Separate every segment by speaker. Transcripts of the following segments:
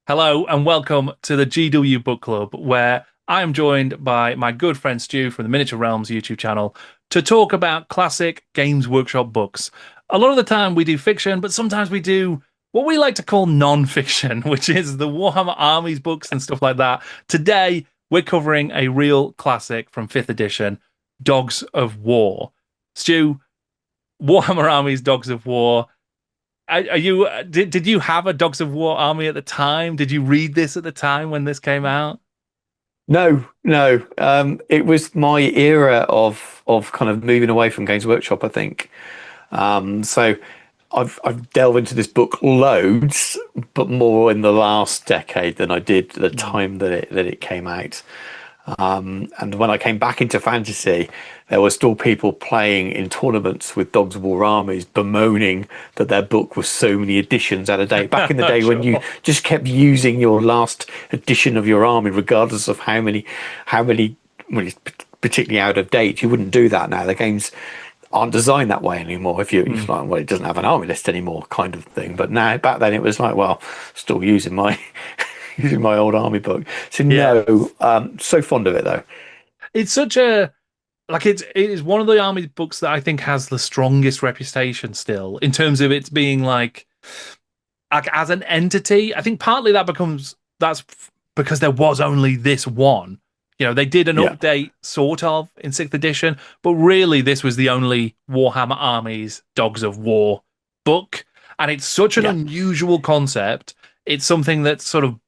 Speaker 1: Hello and welcome to the GW Book Club, where I am joined by my good friend Stu from the Miniature Realms YouTube channel to talk about classic Games Workshop books. A lot of the time we do fiction, but sometimes we do what we like to call non-fiction, which is the Warhammer Armies books and stuff like that. Today we're covering a real classic from 5th edition, Dogs of War. Stu, Warhammer Armies Dogs of War. Are you did you have a Dogs of War army at the time? Did you read this at the time when this came out?
Speaker 2: No, no. It was my era of kind of moving away from Games Workshop, I think. So I've delved into this book loads, but more in the last decade than I did the time that it came out. And when I came back into fantasy, there were still people playing in tournaments with Dogs of War armies, bemoaning that their book was so many editions out of date. Back in the day when you just kept using your last edition of your army, regardless of how many, when it's particularly out of date, you wouldn't do that now. The games aren't designed that way anymore. If like, well, it doesn't have an army list anymore, kind of thing. But now, back then, it was like, well, still using my using my old army book. So
Speaker 1: Yeah.
Speaker 2: no, so fond of it though.
Speaker 1: It's such a it is one of the army books that I think has the strongest reputation still in terms of its being like as an entity. I think partly that's because there was only this one. You know, they did an
Speaker 2: Yeah,
Speaker 1: update sort of in 6th edition, but really this was the only Warhammer Armies Dogs of War book. And it's such an
Speaker 2: yeah,
Speaker 1: unusual concept. It's something that's sort of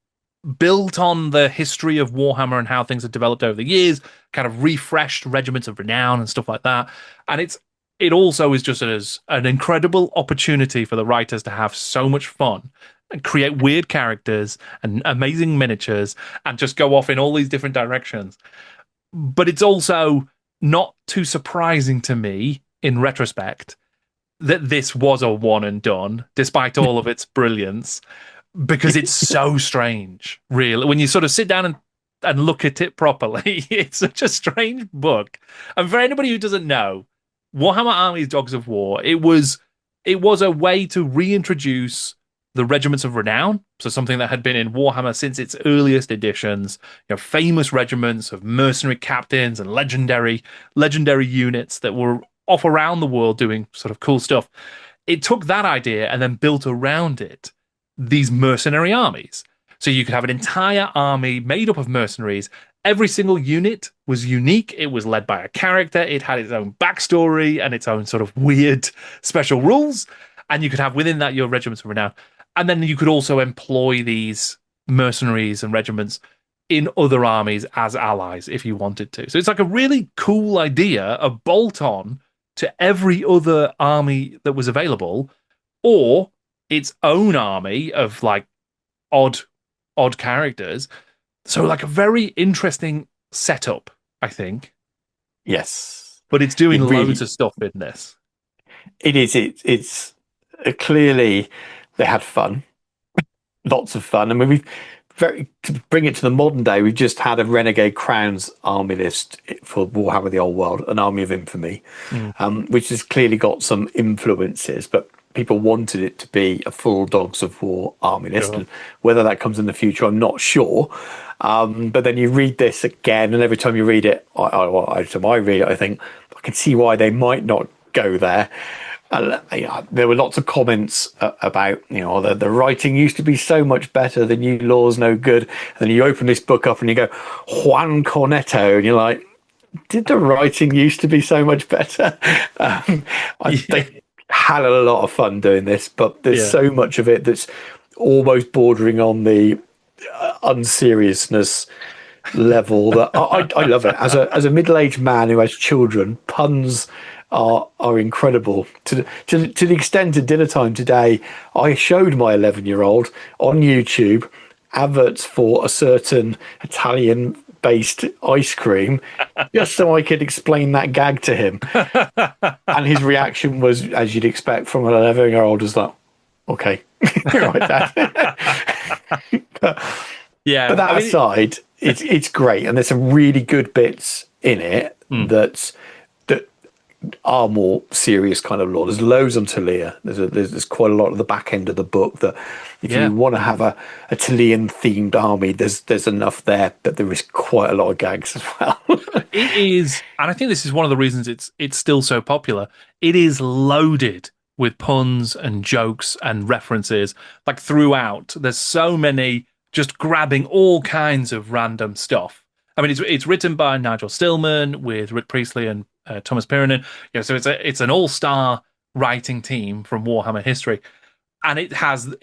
Speaker 1: built on the history of Warhammer and how things have developed over the years, kind of refreshed regiments of renown and stuff like that. And it also is just as an incredible opportunity for the writers to have so much fun and create weird characters and amazing miniatures and just go off in all these different directions. But it's also not too surprising to me in retrospect that this was a one and done, despite all of its brilliance, because it's so strange, really. When you sort of sit down and look at it properly, it's such a strange book. And for anybody who doesn't know, Warhammer Armies Dogs of War, it was a way to reintroduce the regiments of renown, so something that had been in Warhammer since its earliest editions, famous regiments of mercenary captains and legendary units that were off around the world doing sort of cool stuff. It took that idea and then built around it these mercenary armies. So you could have an entire army made up of mercenaries. Every single unit was unique. It was led by a character. It had its own backstory and its own sort of weird special rules. And you could have within that your regiments of renown. And then you could also employ these mercenaries and regiments in other armies as allies if you wanted to. So it's like a really cool idea, a bolt on to every other army that was available, or its own army of like odd characters. So like a very interesting setup, I think.
Speaker 2: yes.
Speaker 1: But it's doing
Speaker 2: It
Speaker 1: loads
Speaker 2: really
Speaker 1: of stuff in this.
Speaker 2: it is. It's clearly they had fun, lots of fun. I mean, we've very to bring it to the modern day. We've just had a Renegade Crowns army list for Warhammer: The Old World, an Army of Infamy,
Speaker 1: Mm,
Speaker 2: which has clearly got some influences, but people wanted it to be a full Dogs of War army list,
Speaker 1: sure.
Speaker 2: and whether that comes in the future, I'm not sure. But then you read this again, and every time you read it, every time I read it, I think I can see why they might not go there. There were lots of comments about, the writing used to be so much better, the new law's no good. And then you open this book up and you go, Juan Cornetto, and you're like, did the writing used to be so much better?
Speaker 1: Yeah.
Speaker 2: They had a lot of fun doing this, but there's
Speaker 1: Yeah.
Speaker 2: so much of it that's almost bordering on the unseriousness level that I love it. As a middle-aged man who has children, puns are incredible. To the extent at dinner time today, I showed my 11-year-old on YouTube adverts for a certain Italian based ice cream just so I could explain that gag to him. And his reaction was, as you'd expect from an 11-year-old, was like, okay, right, Dad. But
Speaker 1: Yeah. I
Speaker 2: that
Speaker 1: mean,
Speaker 2: aside, it's great, and there's some really good bits in it
Speaker 1: mm,
Speaker 2: that are more serious kind of lore. There's loads on Tilia. There's quite a lot of the back end of the book that if
Speaker 1: Yeah,
Speaker 2: you want to have a Tilean themed army, there's enough there, but there is quite a lot of gags as well.
Speaker 1: it is, and I think this is one of the reasons it's still so popular. It is loaded with puns and jokes and references like throughout. There's so many just grabbing all kinds of random stuff. I mean, it's written by Nigel Stillman with Rick Priestley and Thomas Pirinen. So it's an all-star writing team from Warhammer history, and it has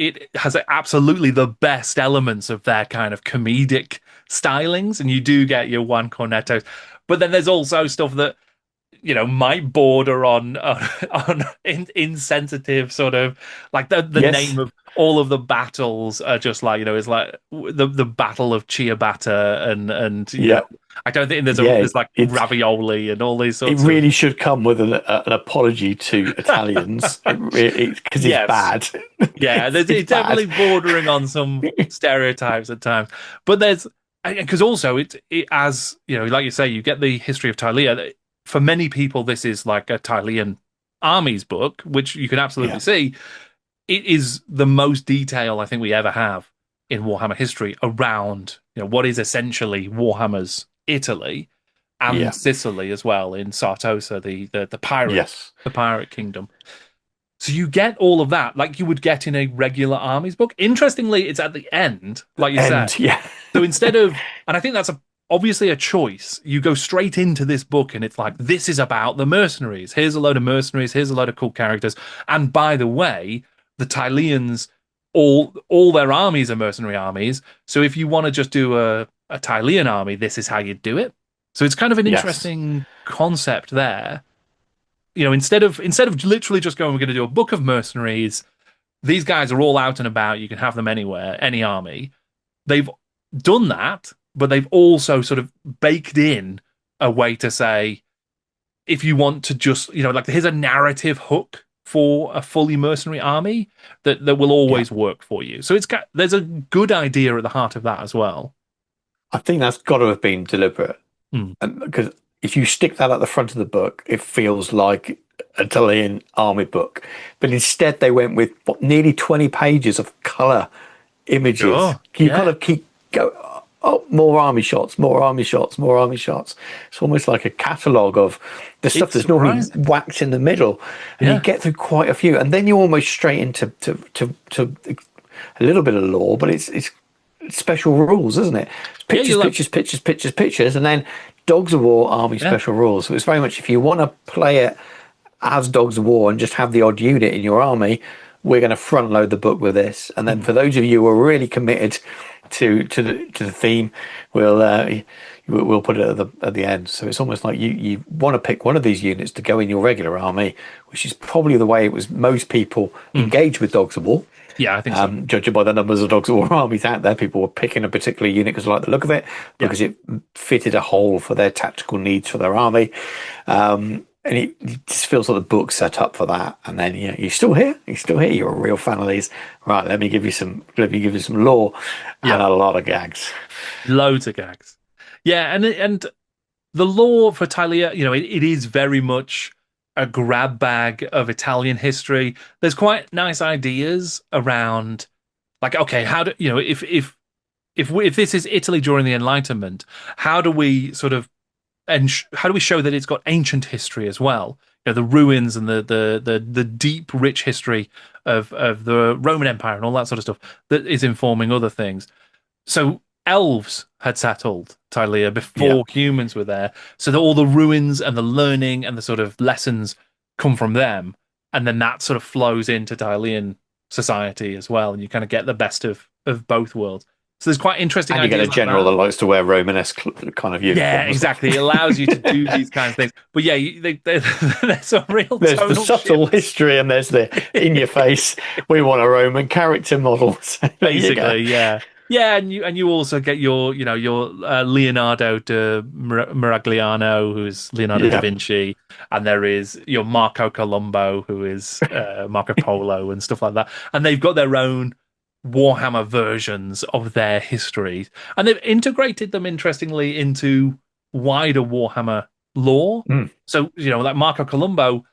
Speaker 1: absolutely the best elements of their kind of comedic stylings, and you do get your Juan Cornettos, but then there's also stuff that might border on insensitive sort of like the
Speaker 2: Yes.
Speaker 1: name of all of the battles are just like it's like the Battle of Ciabatta and
Speaker 2: Yeah.
Speaker 1: I don't think there's
Speaker 2: Yeah.
Speaker 1: there's like
Speaker 2: It's
Speaker 1: ravioli and all these
Speaker 2: it
Speaker 1: sorts of
Speaker 2: really should come with an apology to Italians. It really because it's
Speaker 1: yes.
Speaker 2: bad.
Speaker 1: Yeah,
Speaker 2: It's
Speaker 1: it's
Speaker 2: bad.
Speaker 1: definitely bordering on some stereotypes at times. But there's because also it as like you say, you get the history of Tylea. For many people, this is like a Tilean armies book, which you can absolutely
Speaker 2: Yeah.
Speaker 1: see. It is the most detail I think we ever have in Warhammer history around what is essentially Warhammer's Italy and
Speaker 2: Yeah.
Speaker 1: Sicily as well in Sartosa,
Speaker 2: Yes.
Speaker 1: the pirate kingdom. So you get all of that like you would get in a regular armies book. Interestingly, it's at the end, like you said.
Speaker 2: And yeah.
Speaker 1: So instead of, and I think that's obviously a choice. You go straight into this book, and it's like this is about the mercenaries. Here's a load of mercenaries. Here's a load of cool characters. And by the way, the Tileans, all their armies are mercenary armies. So if you want to just do a Tilean army, this is how you do it. So it's kind of an
Speaker 2: Yes.
Speaker 1: interesting concept there. Instead of literally just going, we're going to do a book of mercenaries. These guys are all out and about. You can have them anywhere, any army. They've done that, but they've also sort of baked in a way to say, if you want to just, like here's a narrative hook for a fully mercenary army that will
Speaker 2: Yeah.
Speaker 1: always work for you. So there's a good idea at the heart of that as well.
Speaker 2: I think that's got to have been deliberate.
Speaker 1: Mm.
Speaker 2: Because if you stick that at the front of the book, it feels like a Italian army book. But instead, they went with nearly 20 pages of color images.
Speaker 1: Sure.
Speaker 2: You kind
Speaker 1: Yeah.
Speaker 2: of keep go. Oh, more army shots, more army shots, more army shots. It's almost like a catalogue of the stuff
Speaker 1: It's
Speaker 2: that's normally
Speaker 1: surprising.
Speaker 2: whacked in the middle, and you
Speaker 1: Yeah.
Speaker 2: get through quite a few, and then you're almost straight into to a little bit of lore, but it's special rules, isn't it? It's
Speaker 1: Yeah,
Speaker 2: pictures,
Speaker 1: you're like,
Speaker 2: pictures, pictures, pictures, pictures, and then Dogs of War Army
Speaker 1: yeah.
Speaker 2: special rules. So it's very much if you want to play it as Dogs of War and just have the odd unit in your army, we're going to front load the book with this. And then
Speaker 1: Mm.
Speaker 2: for those of you who are really committed to the theme, we'll put it at the end. So it's almost like you want to pick one of these units to go in your regular army, which is probably the way it was most people
Speaker 1: Mm.
Speaker 2: engage with Dogs of War.
Speaker 1: Yeah, I think so.
Speaker 2: Judging by the numbers of Dogs of War armies out there, people were picking a particular unit because they like the look of it,
Speaker 1: Yeah.
Speaker 2: because it fitted a hole for their tactical needs for their army. And it just feels like the book's set up for that. And then you're still here. You're still here. You're a real fan of these. Right, let me give you some lore and
Speaker 1: Yeah.
Speaker 2: a lot of gags.
Speaker 1: Loads of gags. Yeah, and the lore for Tylea, it is very much a grab bag of Italian history. There's quite nice ideas around, like, okay, how do if this is Italy during the Enlightenment, how do we sort of and how do we show that it's got ancient history as well? The ruins and the deep, rich history of the Roman Empire and all that sort of stuff that is informing other things. So elves had settled Tylea
Speaker 2: Yeah.
Speaker 1: before humans were there, so that all the ruins and the learning and the sort of lessons come from them, and then that sort of flows into Tylean society as well, and you kind of get the best of both worlds. So there's quite interesting
Speaker 2: And you get a
Speaker 1: ideas like
Speaker 2: general that
Speaker 1: that.
Speaker 2: likes to wear Romanesque kind of
Speaker 1: Yeah,
Speaker 2: uniform as well.
Speaker 1: exactly. It allows you to do these kinds of things. But yeah, there's some real
Speaker 2: There's the
Speaker 1: tonal
Speaker 2: subtle
Speaker 1: shifts.
Speaker 2: history and there's the in your face. We want a Roman character model. So there you go.
Speaker 1: Basically, yeah. Yeah, and you also get your Leonardo Miragliano, who's Leonardo da
Speaker 2: Yeah.
Speaker 1: Vinci, and there is your Marco Colombo, who is Marco Polo and stuff like that, and they've got their own Warhammer versions of their histories, and they've integrated them interestingly into wider Warhammer lore.
Speaker 2: Mm.
Speaker 1: So, like Marco Colombo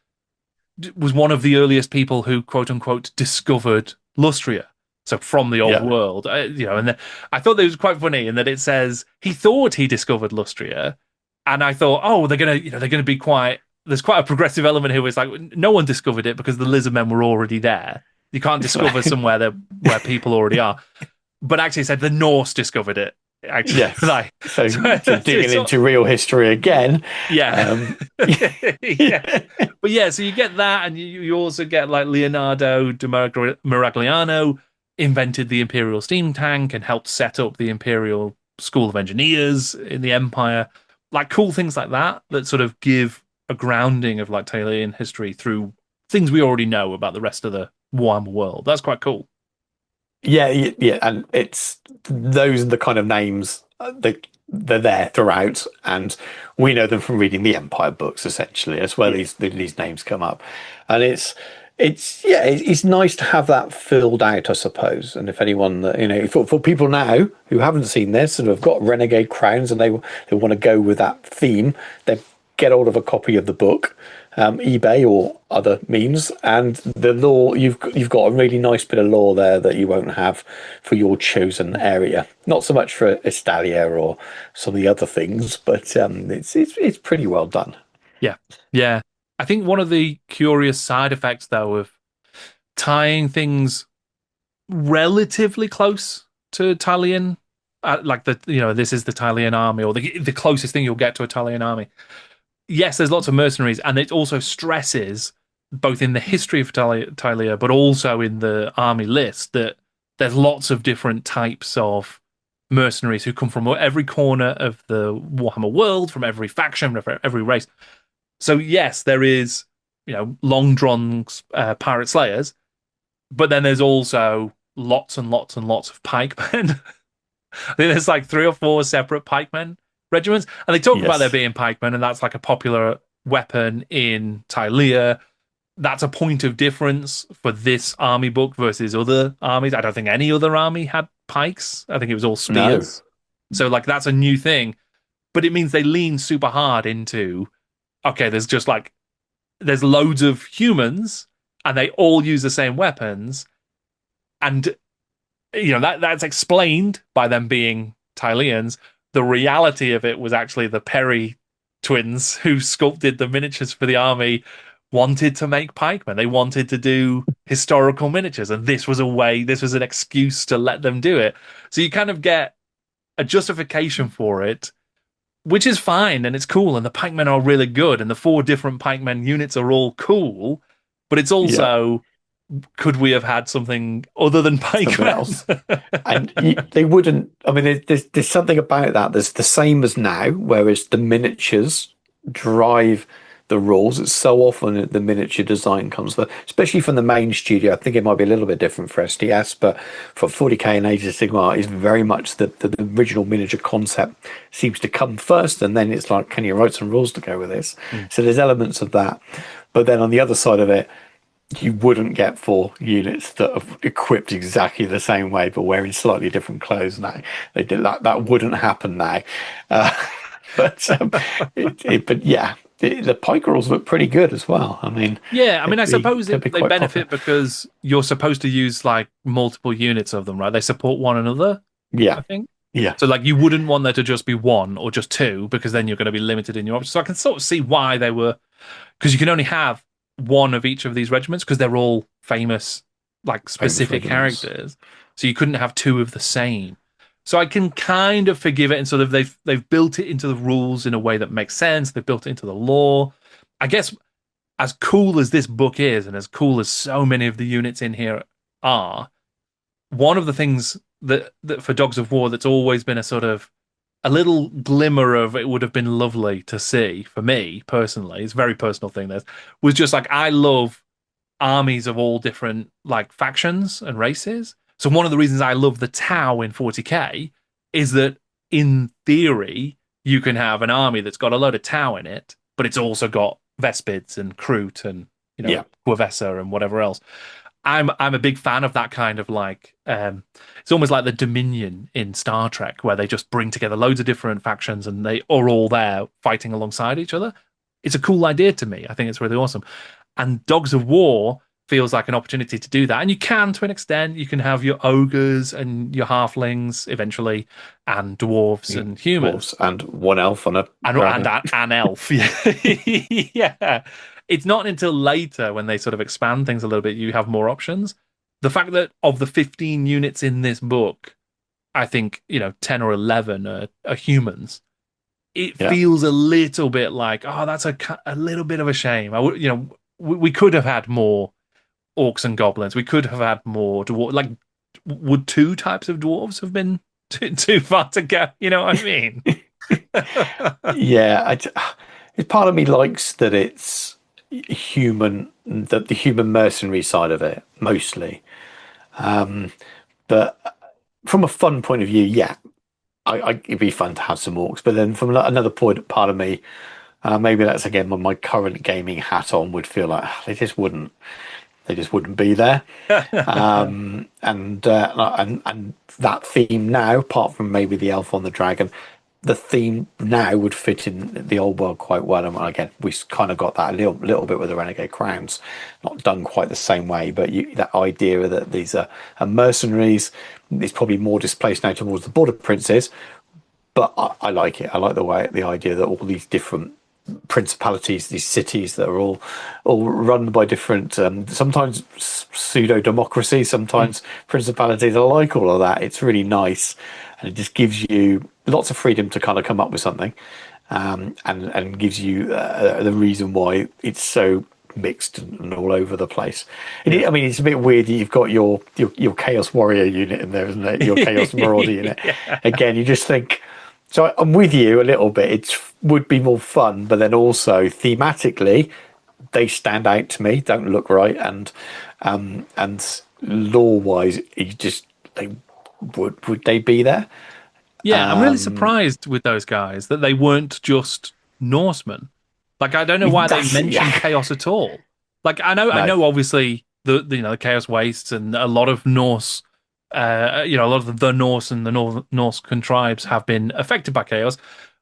Speaker 1: was one of the earliest people who, quote unquote, discovered Lustria. So from the old
Speaker 2: Yeah.
Speaker 1: world, and then I thought that was quite funny in that it says he thought he discovered Lustria, and I thought, oh, they're gonna be quite. There's quite a progressive element here where it's like no one discovered it because the lizard men were already there. You can't discover somewhere that where people already are. But actually, it said the Norse discovered it. Actually,
Speaker 2: Yes.
Speaker 1: like
Speaker 2: So,
Speaker 1: so,
Speaker 2: so digging
Speaker 1: so
Speaker 2: into real history again.
Speaker 1: yeah.
Speaker 2: Um,
Speaker 1: Yeah. But yeah, so you get that, and you also get like Leonardo de Miragliano invented the Imperial steam tank and helped set up the Imperial School of Engineers in the Empire. Like cool things like that that sort of give a grounding of like Tilean history through things we already know about the rest of the Warhammer world. That's quite cool.
Speaker 2: yeah, and it's those are the kind of names that they're there throughout, and we know them from reading the Empire books essentially. That's where
Speaker 1: Yeah.
Speaker 2: these names come up, and it's nice to have that filled out, I suppose. And if anyone for people now who haven't seen this and have got renegade crowns and they want to go with that theme, they get hold of a copy of the book, eBay or other means, and the lore you've got a really nice bit of lore there that you won't have for your chosen area. Not so much for Estalia or some of the other things, but it's pretty well done.
Speaker 1: Yeah. Yeah. I think one of the curious side effects, though, of tying things relatively close to Tilean, like this is the Tilean army, or the closest thing you'll get to a Tilean army. Yes, there's lots of mercenaries, and it also stresses both in the history of Tylea, but also in the army list that there's lots of different types of mercenaries who come from every corner of the Warhammer world, from every faction, from every race. So yes, there is, long drawn pirate slayers, but then there's also lots and lots and lots of pikemen. I think there's like three or four separate pikemen regiments, and they talk about there
Speaker 2: Yes.
Speaker 1: being pikemen, and that's like a popular weapon in Tylea. That's a point of difference for this army book versus other armies. I don't think any other army had pikes. I think it was all
Speaker 2: No.
Speaker 1: spears. So like that's a new thing, but it means they lean super hard into okay. There's loads of humans, and they all use the same weapons, and that's explained by them being Tyleans. The reality of it was actually the Perry twins who sculpted the miniatures for the army wanted to make pikemen. They wanted to do historical miniatures, and this was an excuse to let them do it. So you kind of get a justification for it, which is fine and it's cool, and the pikemen are really good, and the four different pikemen units are all cool, but it's
Speaker 2: Yeah.
Speaker 1: also could we have had something other than
Speaker 2: Something
Speaker 1: pikemen?
Speaker 2: else. And they wouldn't. I mean, there's something about that. There's the same as now, whereas the miniatures drive the rules. It's so often the miniature design comes, especially from the main studio. I think it might be a little bit different for SDS, but for 40K and Age of Sigmar, is very much the original miniature concept seems to come first, and then it's like, can you write some rules to go with this?
Speaker 1: Mm.
Speaker 2: So there's elements of that, but then on the other side of it, you wouldn't get four units that are equipped exactly the same way but wearing slightly different clothes now. They did that wouldn't happen now. Uh, but yeah, the pike rolls look pretty good as well. I mean,
Speaker 1: Yeah, I mean, I suppose
Speaker 2: they'd be
Speaker 1: they
Speaker 2: quite popular.
Speaker 1: benefit because you're supposed to use like multiple units of them, right? They support one another,
Speaker 2: Yeah,
Speaker 1: I think.
Speaker 2: yeah,
Speaker 1: So like you wouldn't want there to just be one or just two because then you're going to be limited in your options. So I can sort of see why they were because you can only have one of each of these regiments because they're all famous, like
Speaker 2: famous
Speaker 1: specific
Speaker 2: regiments.
Speaker 1: characters. So you couldn't have two of the same. So I can kind of forgive it, and sort of they've built it into the rules in a way that makes sense. They've built it into the law. I guess as cool as this book is, and as cool as so many of the units in here are, one of the things that for Dogs of War that's always been a sort of a little glimmer of it would have been lovely to see for me personally. It's a very personal thing. This was just like I love armies of all different like factions and races. So one of the reasons I love the Tau in 40K is that in theory you can have an army that's got a load of Tau in it, but it's also got Vespids and Kroot and
Speaker 2: Yeah,
Speaker 1: Quavessa and whatever else. I'm a big fan of that kind of like it's almost like the Dominion in Star Trek, where they just bring together loads of different factions and they are all there fighting alongside each other. It's a cool idea to me. I think it's really awesome. And Dogs of War feels like an opportunity to do that. And you can, to an extent, you can have your ogres and your halflings eventually, and dwarves and humans,
Speaker 2: Dwarves and one elf on a
Speaker 1: and
Speaker 2: dragon.
Speaker 1: an elf. Yeah. It's not until later when they sort of expand things a little bit, you have more options. The fact that of the 15 units in this book, I think, 10 or 11 are humans. It
Speaker 2: Yeah.
Speaker 1: feels a little bit like, oh, that's a little bit of a shame. We could have had more orcs and goblins. We could have had more dwarves. Like, would two types of dwarves have been too far to go? You know what I mean?
Speaker 2: Yeah, part of me likes that it's human, that the human mercenary side of it mostly. But from a fun point of view, yeah, it'd be fun to have some orcs. But then from another part of me, maybe that's again my current gaming hat on, would feel like they just wouldn't be there. And that theme now, apart from maybe the elf on the dragon, the theme now would fit in the old world quite well. And again, we kind of got that a little bit with the Renegade Crowns, not done quite the same way, but that idea that these are mercenaries is probably more displaced now towards the Border Princes. But I like it. I like the idea that all these different principalities, these cities that are all run by different, sometimes pseudo democracy, sometimes principalities. I like all of that. It's really nice, and it just gives you lots of freedom to kind of come up with something, and gives you the reason why it's so mixed and all over the place. I mean, it's a bit weird that you've got your Chaos Warrior unit in there, isn't it? Your Chaos Marauder unit.
Speaker 1: Yeah.
Speaker 2: Again, you just think. So I'm with you a little bit. It would be more fun, but then also thematically, they stand out to me. Don't look right, and lore wise, they would they be there?
Speaker 1: Yeah, I'm really surprised with those guys that they weren't just Norsemen. Like, I don't know why they
Speaker 2: That's
Speaker 1: mentioned
Speaker 2: yeah.
Speaker 1: chaos at all. Like, I
Speaker 2: No.
Speaker 1: know, obviously the chaos wastes and a lot of Norse, a lot of the Norse and the Norse tribes have been affected by chaos.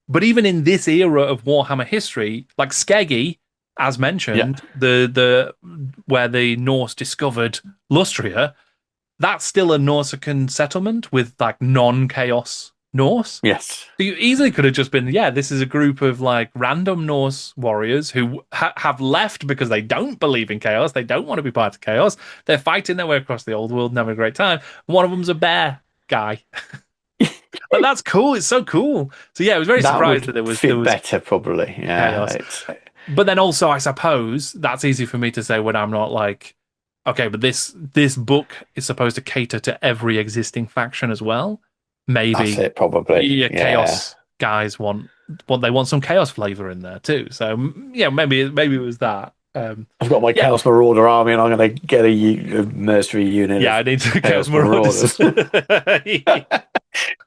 Speaker 1: But even in this era of Warhammer history, like Skeggy, as
Speaker 2: Yeah.
Speaker 1: mentioned, the where the Norse discovered Lustria, that's still a Norsican settlement with like non-chaos Norse.
Speaker 2: Yes.
Speaker 1: So you easily could have just been, yeah, this is a group of like random Norse warriors who have left because they don't believe in chaos. They don't want to be part of chaos. They're fighting their way across the old world and having a great time. One of them's a bear guy. But that's cool. It's so cool. So yeah, I was very
Speaker 2: That
Speaker 1: surprised that
Speaker 2: would
Speaker 1: there
Speaker 2: fit
Speaker 1: was
Speaker 2: better, probably. Yeah.
Speaker 1: chaos. But then also, I suppose that's easy for me to say when I'm not like, okay, but this book is supposed to cater to every existing faction as well.
Speaker 2: That's
Speaker 1: Maybe
Speaker 2: it, probably.
Speaker 1: your
Speaker 2: Yeah.
Speaker 1: chaos guys want some chaos flavor in there too. So yeah, maybe it was that.
Speaker 2: I've got my
Speaker 1: Yeah,
Speaker 2: Chaos Marauder army, and I'm going to get a mercenary unit
Speaker 1: yeah,
Speaker 2: of
Speaker 1: I need to chaos
Speaker 2: Chaos
Speaker 1: marauders.
Speaker 2: Marauders.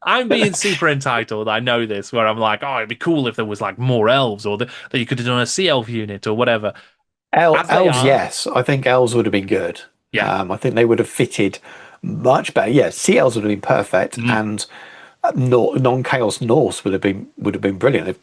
Speaker 1: I'm being super entitled. I know this, where I'm like, oh, it'd be cool if there was like more elves, or that you could have done a sea elf unit or whatever. As they
Speaker 2: Elves,
Speaker 1: are,
Speaker 2: yes. I think elves would have been good.
Speaker 1: yeah.
Speaker 2: I think they would have fitted much better. Yeah, sea elves would have been perfect,
Speaker 1: Mm.
Speaker 2: and non-chaos Norse would have been brilliant. If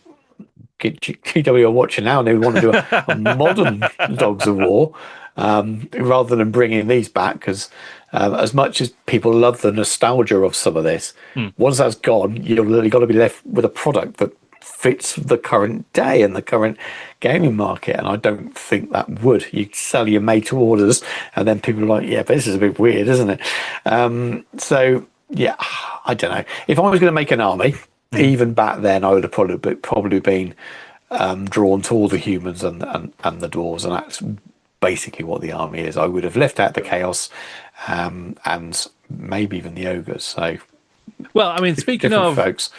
Speaker 2: GW are watching now, and they want to do a modern Dogs of War, rather than bringing these back, because as much as people love the nostalgia of some of this,
Speaker 1: Mm.
Speaker 2: once that's gone, you've literally got to be left with a product that fits the current day and the current gaming market. And I don't think that would. You sell your made to orders, and then people are like, yeah, but this is a bit weird, isn't it? So yeah, I don't know. If I was going to make an army,
Speaker 1: Mm.
Speaker 2: even back then, I would have probably been drawn to all the humans and the dwarves, and that's basically what the army is. I would have left out the chaos, and maybe even the ogres. So
Speaker 1: Well, I mean, speaking
Speaker 2: different
Speaker 1: of
Speaker 2: folks.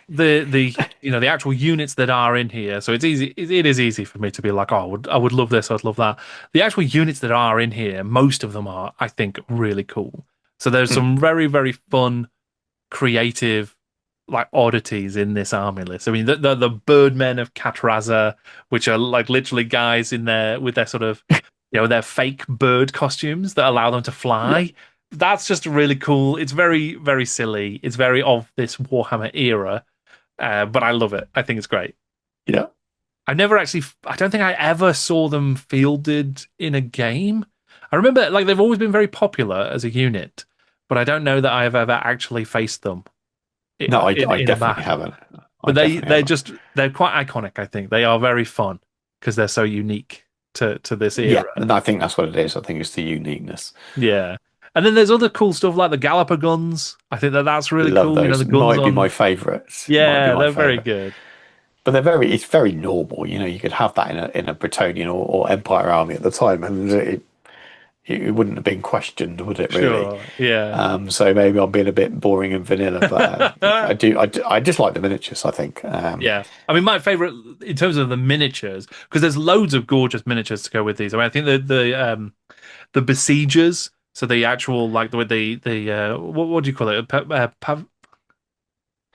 Speaker 1: the actual units that are in here, so it's easy. It is easy for me to be like, oh, I would love this. I'd love that. The actual units that are in here, most of them are, I think, really cool. So there's
Speaker 2: Mm.
Speaker 1: some very, very fun, creative, like oddities in this army list. I mean, the birdmen of Catraza, which are like literally guys in there with their sort of, their fake bird costumes that allow them to
Speaker 2: Yeah,
Speaker 1: fly. that's just really cool. It's very, very silly. It's very of this Warhammer era, but I love it. I think it's great.
Speaker 2: Yeah.
Speaker 1: I've never actually, I don't think I ever saw them fielded in a game. I remember like they've always been very popular as a unit, but I don't know that I have ever actually faced them
Speaker 2: No, I
Speaker 1: in a
Speaker 2: definitely
Speaker 1: battle.
Speaker 2: haven't. I
Speaker 1: But
Speaker 2: definitely haven't.
Speaker 1: they're quite iconic. I think they are very fun because they're so unique to this
Speaker 2: Yeah,
Speaker 1: era.
Speaker 2: and I think that's what it is. I think it's the uniqueness.
Speaker 1: Yeah. And then there's other cool stuff like the Galloper guns. I think that that's really
Speaker 2: Love
Speaker 1: cool. You know,
Speaker 2: those.
Speaker 1: the guns
Speaker 2: Might be my
Speaker 1: on.
Speaker 2: favorites. Might be
Speaker 1: Yeah,
Speaker 2: my
Speaker 1: they're very
Speaker 2: favorite.
Speaker 1: good.
Speaker 2: But it's very normal. You could have that in a Bretonian or Empire army at the time, and it wouldn't have been questioned, would it really?
Speaker 1: Sure. Yeah.
Speaker 2: So maybe I'm being a bit boring and vanilla, but I just like the miniatures, I think.
Speaker 1: Yeah. I mean, my favorite in terms of the miniatures, because there's loads of gorgeous miniatures to go with these. I mean, I think the besiegers, so the actual like the what do you call it?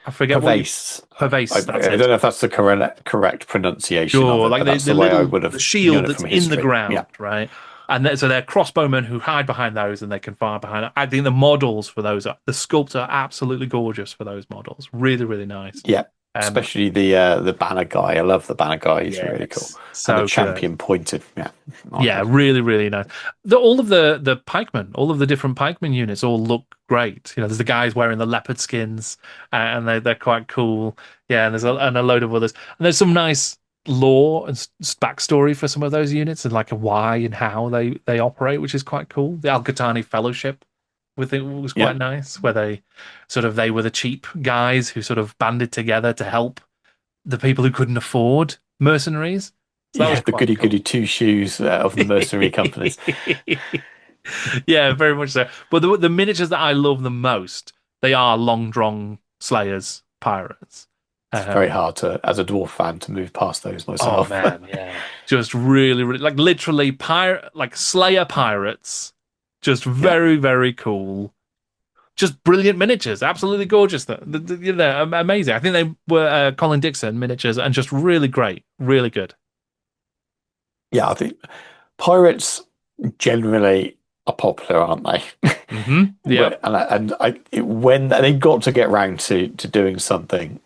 Speaker 1: I forget what you
Speaker 2: Pervase. I
Speaker 1: pervase. That's
Speaker 2: don't
Speaker 1: it.
Speaker 2: know if that's the correct pronunciation of
Speaker 1: Sure,
Speaker 2: it,
Speaker 1: like
Speaker 2: but that's
Speaker 1: the
Speaker 2: the way I
Speaker 1: little
Speaker 2: would
Speaker 1: the
Speaker 2: have known
Speaker 1: shield
Speaker 2: it
Speaker 1: that's
Speaker 2: from
Speaker 1: in the
Speaker 2: history. Yeah.
Speaker 1: ground, right? And so they're crossbowmen who hide behind those, and they can fire behind it. I think the models for those the sculpts are absolutely gorgeous for those models. Really, really nice.
Speaker 2: Yeah.
Speaker 1: Um,
Speaker 2: Especially the banner guy. I love the banner guy. He's really cool.
Speaker 1: yes,
Speaker 2: And the
Speaker 1: so good.
Speaker 2: champion pointed. Yeah. Not
Speaker 1: Yeah,
Speaker 2: good.
Speaker 1: really, really nice. All of the pikemen, all of the different pikemen units all look great. You know, there's the guys wearing the leopard skins, and they're quite cool. Yeah, and and a load of others. And there's some nice lore and backstory for some of those units, and like a why and how they operate, which is quite cool. The Al-Qatani Fellowship, with it was
Speaker 2: Yeah.
Speaker 1: quite nice, where they were the cheap guys who sort of banded together to help the people who couldn't afford mercenaries. So that was
Speaker 2: Yeah. The
Speaker 1: quite
Speaker 2: goody
Speaker 1: cool.
Speaker 2: goody two shoes of the mercenary companies.
Speaker 1: Yeah, very much so. But the miniatures that I love the most, they are long drawn slayers, pirates.
Speaker 2: It's very
Speaker 1: Um,
Speaker 2: hard as a dwarf fan to move past those
Speaker 1: oh
Speaker 2: myself.
Speaker 1: man, yeah, just really, really like literally pirate, like slayer pirates. Just
Speaker 2: Yeah.
Speaker 1: very, very cool. Just brilliant miniatures, absolutely gorgeous. Amazing. I think they were Colin Dixon miniatures and just really great, really good.
Speaker 2: Yeah. I think pirates generally are popular, aren't they?
Speaker 1: Yep,
Speaker 2: When they got to get round to doing something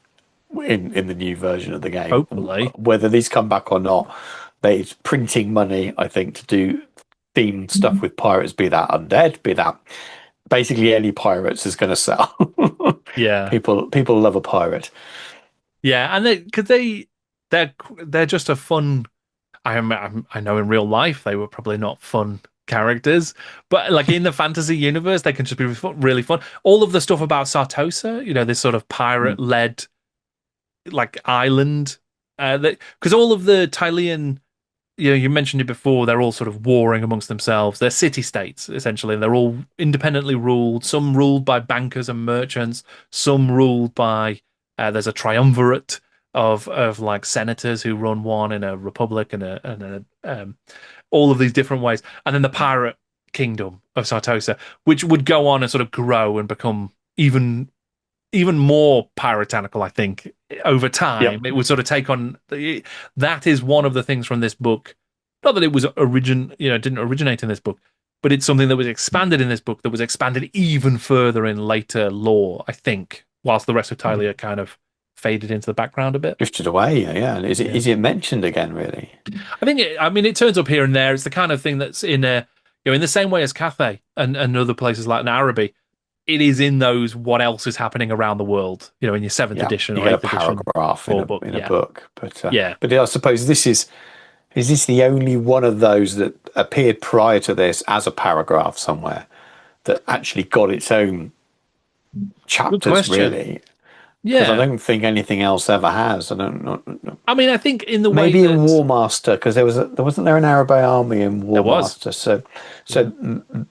Speaker 2: in the new version of the game,
Speaker 1: hopefully.
Speaker 2: whether these come back or not, it's printing money, I think, to do themed stuff with pirates, be that undead, be that basically any pirates is going to sell.
Speaker 1: Yeah.
Speaker 2: People love a pirate.
Speaker 1: Yeah, and they're just a fun. I know in real life they were probably not fun characters, but like in the fantasy universe, they can just be really fun. All of the stuff about Sartosa, this sort of
Speaker 2: Mm.
Speaker 1: pirate-led like island, because all of the Tilean, you mentioned it before, they're all sort of warring amongst themselves. They're city-states essentially, and they're all independently ruled. Some ruled by bankers and merchants, some ruled by there's a triumvirate of like senators who run one in a republic and all of these different ways, and then the pirate kingdom of Sartosa, which would go on and sort of grow and become even more puritanical, I think, over
Speaker 2: Yep.
Speaker 1: time. It would sort of take on that is one of the things from this book. Not that it was didn't originate in this book, but it's something that was expanded in this book that was expanded even further in later lore, I think, whilst the rest of Tylia kind of faded into the background a bit.
Speaker 2: Drifted away. Yeah, yeah. And
Speaker 1: Yeah.
Speaker 2: is it mentioned again? Really?
Speaker 1: I mean, it turns up here and there. It's the kind of thing that's in the same way as Cathay and other places like Araby. It is in those what else is happening around the world, in your seventh
Speaker 2: Yeah.
Speaker 1: edition
Speaker 2: You
Speaker 1: or
Speaker 2: get a
Speaker 1: eighth edition
Speaker 2: paragraph
Speaker 1: core book.
Speaker 2: in a
Speaker 1: Yeah.
Speaker 2: book, but
Speaker 1: Yeah.
Speaker 2: I suppose is this the only one of those that appeared prior to this as a paragraph somewhere that actually got its own
Speaker 1: Good
Speaker 2: chapters,
Speaker 1: question.
Speaker 2: really? Because I
Speaker 1: Yeah.
Speaker 2: don't think anything else ever has. I don't know.
Speaker 1: I mean, I think in the way
Speaker 2: Maybe in
Speaker 1: that
Speaker 2: War Master, because there wasn't there an Arabai army in
Speaker 1: there
Speaker 2: War
Speaker 1: was.
Speaker 2: Master, so
Speaker 1: Yeah.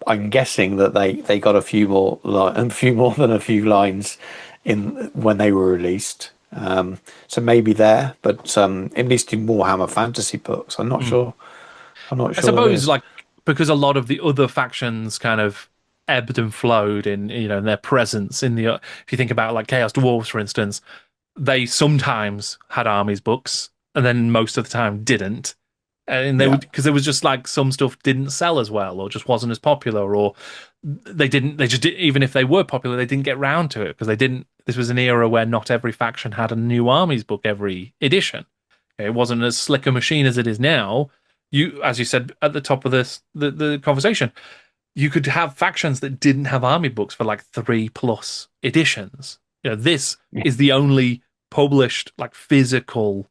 Speaker 2: I'm guessing that they got a few more than a few lines in when they were released. So maybe there, but at least in Warhammer Fantasy books, I'm not
Speaker 1: Mm.
Speaker 2: sure. I'm not
Speaker 1: I
Speaker 2: sure there
Speaker 1: suppose
Speaker 2: is.
Speaker 1: like because a lot of the other factions kind of ebbed and flowed in their presence in the if you think about like Chaos Dwarves, for instance, they sometimes had armies books and then most of the time didn't. and they
Speaker 2: Yeah.
Speaker 1: would, because there was just like some stuff didn't sell as well, or just wasn't as popular, or they just did, even if they were popular, they didn't get round to it because they didn't. This was an era where not every faction had a new armies book every edition. It wasn't as slick a machine as it is now. As you said at the top of the conversation, you could have factions that didn't have army books for like 3+ editions. This
Speaker 2: Yeah.
Speaker 1: is the only published like physical,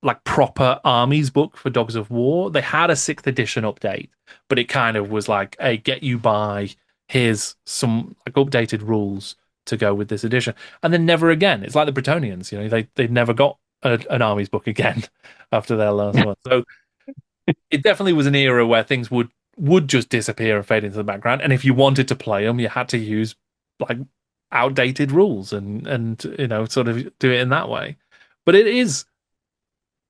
Speaker 1: like proper armies book for Dogs of War. They had a 6th edition update, but it kind of was like, hey, get you by. Here's some like updated rules to go with this edition, and then never again. It's like the Bretonians. They never got an armies book again after their last one. So it definitely was an era where things would just disappear and fade into the background. And if you wanted to play them, you had to use like outdated rules and sort of do it in that way. But it is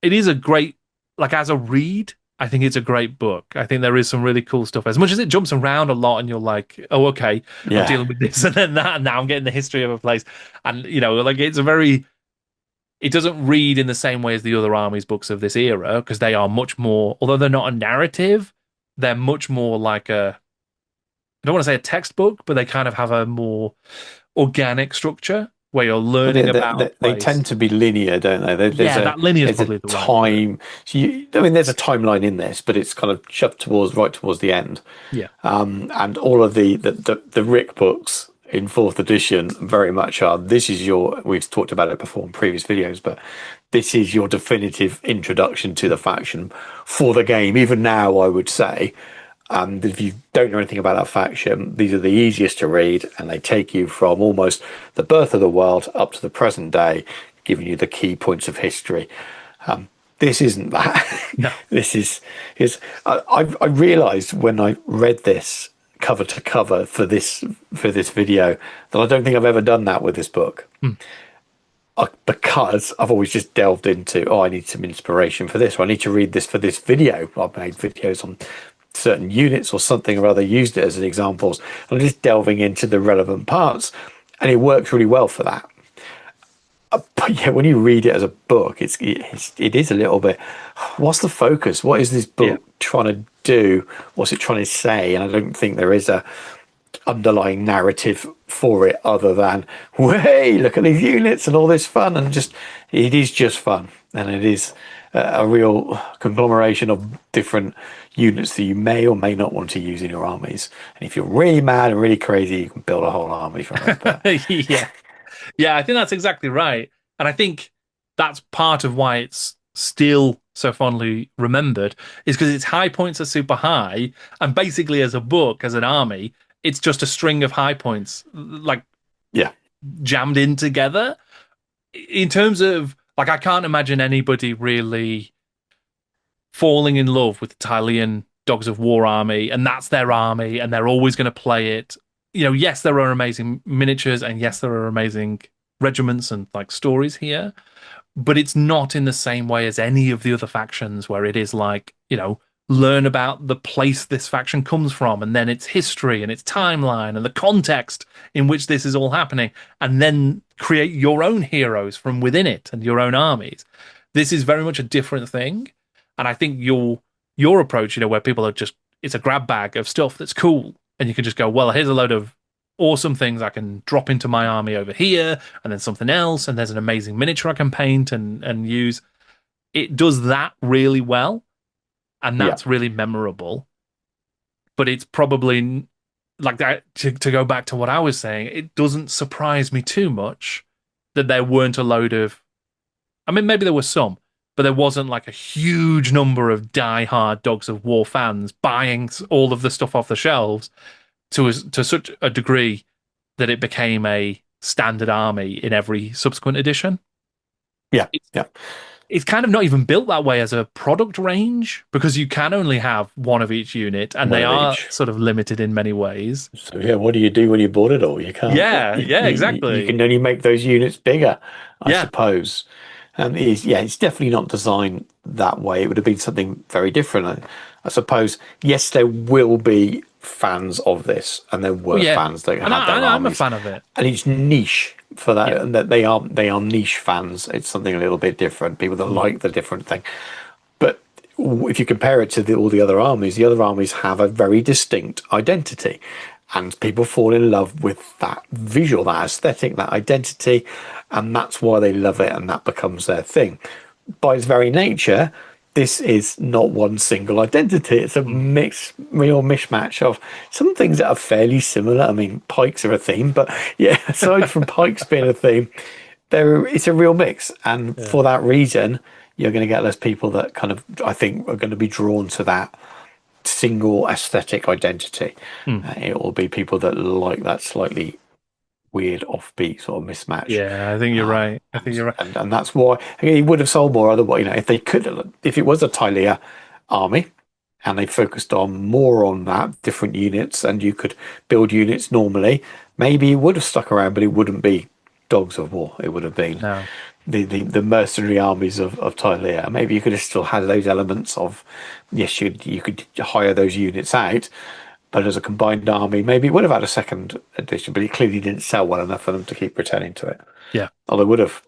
Speaker 1: a great, like, as a read, I think it's a great book. I think there is some really cool stuff. As much as it jumps around a lot and you're like, oh, okay, I'm
Speaker 2: Yeah.
Speaker 1: dealing with this and then that, and now I'm getting the history of a place. And, like, it doesn't read in the same way as the other armies books of this era, because they are much more, although they're not a narrative, they're much more like I don't want to say a textbook, but they kind of have a more organic structure where you're
Speaker 2: Well,
Speaker 1: learning about a
Speaker 2: they
Speaker 1: place.
Speaker 2: tend to be linear, don't they?
Speaker 1: Yeah, that linear is
Speaker 2: There's a
Speaker 1: probably the right word.
Speaker 2: time. So I mean, there's a timeline in this, but it's kind of shoved right towards the end.
Speaker 1: Yeah.
Speaker 2: And all of the Rick books in 4th edition very much are. This is your. We've talked about it before in previous videos, but this is your definitive introduction to the faction for the game. Even now, I would say. And if you don't know anything about that faction, these are the easiest to read, and they take you from almost the birth of the world up to the present day, giving you the key points of history. This isn't that.
Speaker 1: No.
Speaker 2: This is. I realised when I read this cover to cover for this video that I don't think I've ever done that with this book. Because I've always just delved into, I need some inspiration for this, or I need to read this for this video. I've made videos on certain units or something or other, used it as an examples. I'm just delving into the relevant parts, and it works really well for that. But yeah, when you read it as a book, it is a little bit. What's the focus? What is this book trying to do? What's it trying to say? And I don't think there is a underlying narrative for it other than, hey, look at these units and all this fun, and just it is just fun, and it is a real conglomeration of different units that you may or may not want to use in your armies. And if you're really mad and really crazy, you can build a whole army from it. But
Speaker 1: Yeah. Yeah, I think that's exactly right. And I think that's part of why it's still so fondly remembered, is because its high points are super high. And basically, as a book, as an army, it's just a string of high points, like
Speaker 2: yeah,
Speaker 1: jammed in together. In terms of, like, I can't imagine anybody really falling in love with the Tilean Dogs of War army, and that's their army, and they're always going to play it. Yes, there are amazing miniatures, and yes, there are amazing regiments and like stories here, but it's not in the same way as any of the other factions where it is like, learn about the place this faction comes from, and then its history and its timeline and the context in which this is all happening, and then create your own heroes from within it and your own armies. This is very much a different thing. And I think your approach, where people are just, it's a grab bag of stuff that's cool, and you can just go, well, here's a load of awesome things I can drop into my army over here, and then something else, and there's an amazing miniature I can paint and use. It does that really well, and
Speaker 2: yeah,
Speaker 1: that's really memorable. But it's probably like that, to go back to what I was saying, it doesn't surprise me too much that there weren't a load of, I mean, maybe there were some, but there wasn't like a huge number of die-hard Dogs of War fans buying all of the stuff off the shelves to such a degree that it became a standard army in every subsequent edition.
Speaker 2: yeah,
Speaker 1: It's,
Speaker 2: yeah.
Speaker 1: it's kind of not even built that way as a product range, because you can only have one of each unit, and
Speaker 2: One
Speaker 1: they
Speaker 2: of
Speaker 1: are
Speaker 2: each.
Speaker 1: sort of limited in many ways.
Speaker 2: So yeah, what do you do when you bought it all? You can't.
Speaker 1: Yeah, yeah,
Speaker 2: You
Speaker 1: exactly.
Speaker 2: can only make those units bigger, I
Speaker 1: Yeah,
Speaker 2: suppose. And it's definitely not designed that way. It would have been something very different. I suppose. Yes, there will be fans of this, and there
Speaker 1: well,
Speaker 2: were
Speaker 1: yeah,
Speaker 2: fans that
Speaker 1: and
Speaker 2: had their
Speaker 1: I'm a
Speaker 2: armies,
Speaker 1: fan of it.
Speaker 2: and it's niche for that,
Speaker 1: Yeah.
Speaker 2: and that they are niche fans. It's something a little bit different. People that
Speaker 1: Mm.
Speaker 2: like the different thing. But if you compare it to all the other armies have a very distinct identity, and people fall in love with that visual, that aesthetic, that identity, and that's why they love it, and that becomes their thing. By its very nature, this is not one single identity. It's a
Speaker 1: Mm.
Speaker 2: real mishmash of some things that are fairly similar. I mean, pikes are a theme, but yeah, aside from pikes being a theme, it's a real mix, and
Speaker 1: Yeah.
Speaker 2: for that reason, you're going to get less people that kind of, I think, are going to be drawn to that single aesthetic identity.
Speaker 1: Mm.
Speaker 2: It will be people that like that slightly weird, offbeat sort of mismatch.
Speaker 1: Yeah, I think you're right. I think you're right.
Speaker 2: And that's why he would have sold more otherwise. If they could, if it was a Tilean army and they focused on more on that different units, and you could build units normally, maybe it would have stuck around, but it wouldn't be Dogs of War. It would have been
Speaker 1: No.
Speaker 2: the mercenary armies of Tilean. Maybe you could have still had those elements of, yes, you could hire those units out, but as a combined army, maybe it would have had a second edition, but it clearly didn't sell well enough for them to keep returning to it.
Speaker 1: Yeah.
Speaker 2: Oh, they would have.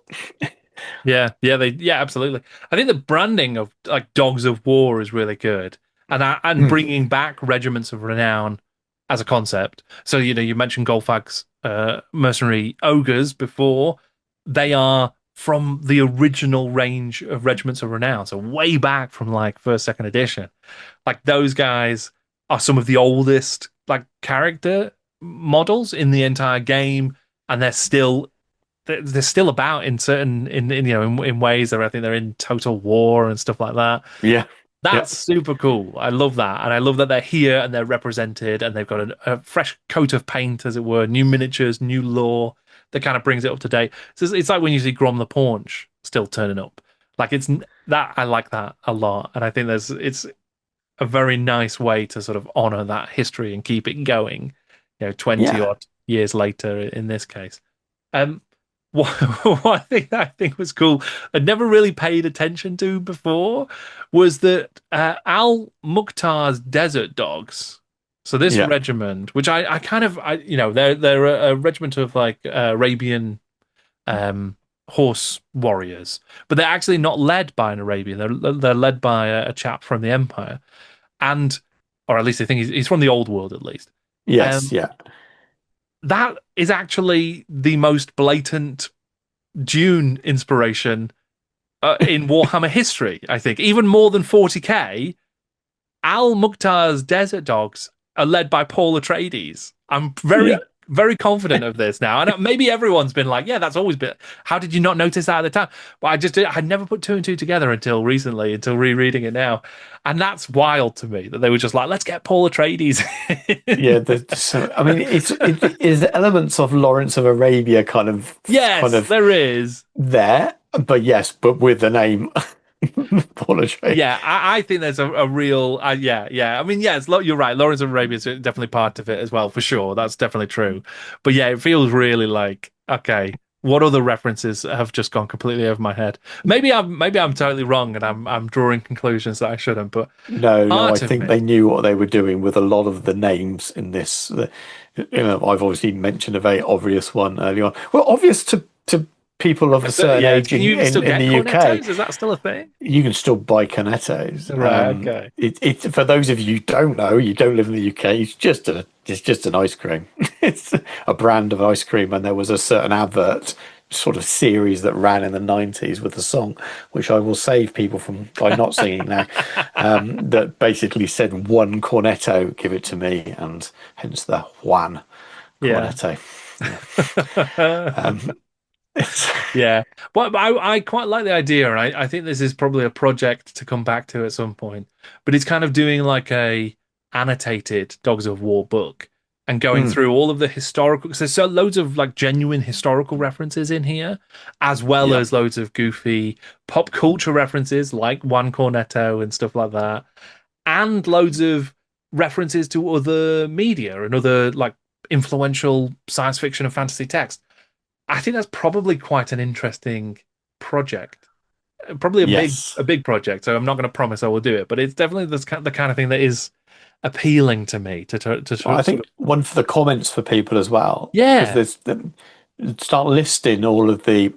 Speaker 1: Yeah, absolutely. I think the branding of like Dogs of War is really good, and
Speaker 2: Mm.
Speaker 1: bringing back regiments of renown as a concept. So you mentioned Golfag's mercenary ogres before. They are from the original range of regiments of renown, so way back from like first, second edition. Like those guys are some of the oldest like character models in the entire game, and they're still about in certain in ways that I think they're in Total War and stuff like that.
Speaker 2: Yeah.
Speaker 1: That's
Speaker 2: Yep.
Speaker 1: super cool. I love that, and I love that they're here and they're represented, and they've got a fresh coat of paint, as it were, new miniatures, new lore that kind of brings it up to date. So it's like when you see Grom the Paunch still turning up. Like it's that I like that a lot, and I think it's a very nice way to sort of honor that history and keep it going. 20
Speaker 2: Yeah.
Speaker 1: odd years later in this case. Um, what, what I think was cool, I'd never really paid attention to before, was that Al Mukhtar's Desert Dogs. So this
Speaker 2: Yeah.
Speaker 1: regiment, which I kind of they're a regiment of like Arabian horse warriors, but they're actually not led by an Arabian. They're led by a chap from the Empire, and or at least I think he's from the Old World at least.
Speaker 2: Yes.
Speaker 1: Um,
Speaker 2: Yeah.
Speaker 1: that is actually the most blatant Dune inspiration in Warhammer history, I think. Even more than 40k, Al Mukhtar's Desert Dogs are led by Paul Atreides. I'm
Speaker 2: Yeah.
Speaker 1: very, very confident of this now. And maybe everyone's been like, yeah, that's always been. How did you not notice that at the time? But I never put two and two together until recently, until rereading it now. And that's wild to me that they were just like, let's get Paul Atreides
Speaker 2: Yeah.
Speaker 1: in.
Speaker 2: I mean, it is elements of Lawrence of Arabia
Speaker 1: Yes, there is.
Speaker 2: there, but yes, but with the name Paul Atreides.
Speaker 1: Yeah, I think there's a real, yeah. I mean, yeah, you're right. Lawrence of Arabia is definitely part of it as well, for sure. That's definitely true. But yeah, it feels really like, okay, what other references have just gone completely over my head? Maybe I'm totally wrong and I'm drawing conclusions that I shouldn't. But
Speaker 2: No, no, I
Speaker 1: part of
Speaker 2: think they
Speaker 1: me,
Speaker 2: knew what they were doing with a lot of the names in this. I've obviously mentioned a very obvious one early on. Well, obvious to people of a certain
Speaker 1: yeah.
Speaker 2: age
Speaker 1: Can you still
Speaker 2: in
Speaker 1: get
Speaker 2: the UK.
Speaker 1: cornetos? Is that still a thing?
Speaker 2: You can still buy Cornettos.
Speaker 1: Right. Okay.
Speaker 2: For those of you who don't know, you don't live in the UK. It's just an ice cream. It's a brand of ice cream, and there was a certain advert sort of series that ran in the 90s with a song, which I will save people from by not singing now. That basically said one cornetto, give it to me, and hence the Juan
Speaker 1: Yeah.
Speaker 2: cornetto. Um, it's,
Speaker 1: Yeah, but I quite like the idea, and I think this is probably a project to come back to at some point. But it's kind of doing like a annotated Dogs of War book and going
Speaker 2: mm,
Speaker 1: through all of the historical. Because there's so loads of like genuine historical references in here, as well
Speaker 2: yeah,
Speaker 1: as loads of goofy pop culture references like One Cornetto and stuff like that, and loads of references to other media and other like influential science fiction and fantasy text. I think that's probably quite an interesting project. Probably
Speaker 2: yes.
Speaker 1: a big project. So I'm not going to promise I will do it, but it's definitely the kind of thing that is appealing to me to
Speaker 2: Well, I
Speaker 1: sort
Speaker 2: think
Speaker 1: of
Speaker 2: one for the comments for people as well, because
Speaker 1: yeah.
Speaker 2: start listing all of the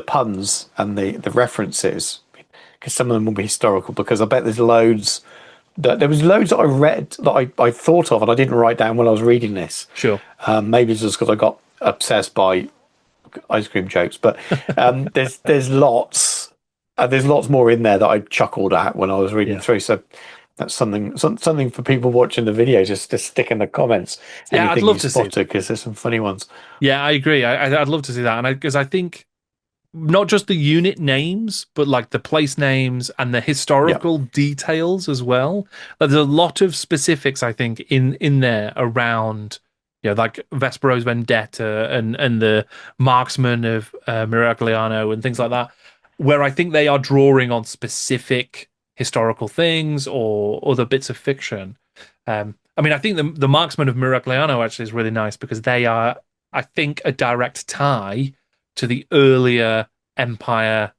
Speaker 2: puns and the references. because some of them will be historical. Because I bet there's loads there was loads that I read that I thought of and I didn't write down when I was reading this.
Speaker 1: Sure.
Speaker 2: Maybe it's just because I got obsessed by ice cream jokes, but there's lots more in there that I chuckled at when I was reading
Speaker 1: Yeah.
Speaker 2: through. So that's something for people watching the video just to stick in the comments.
Speaker 1: Yeah, I'd
Speaker 2: Anything
Speaker 1: love
Speaker 2: you
Speaker 1: to see
Speaker 2: spotted
Speaker 1: that.
Speaker 2: because there's some funny ones.
Speaker 1: Yeah, I agree. I'd love to see that, and because I think not just the unit names, but like the place names and the
Speaker 2: Yeah,
Speaker 1: historical details as well. Like, there's a lot of specifics, I think, in there around, like Vespero's Vendetta and the marksman of Miragliano and things like that, where I think they are drawing on specific historical things or other bits of fiction. I mean, I think the marksman of Miragliano actually is really nice because they are, I think, a direct tie to the earlier Empire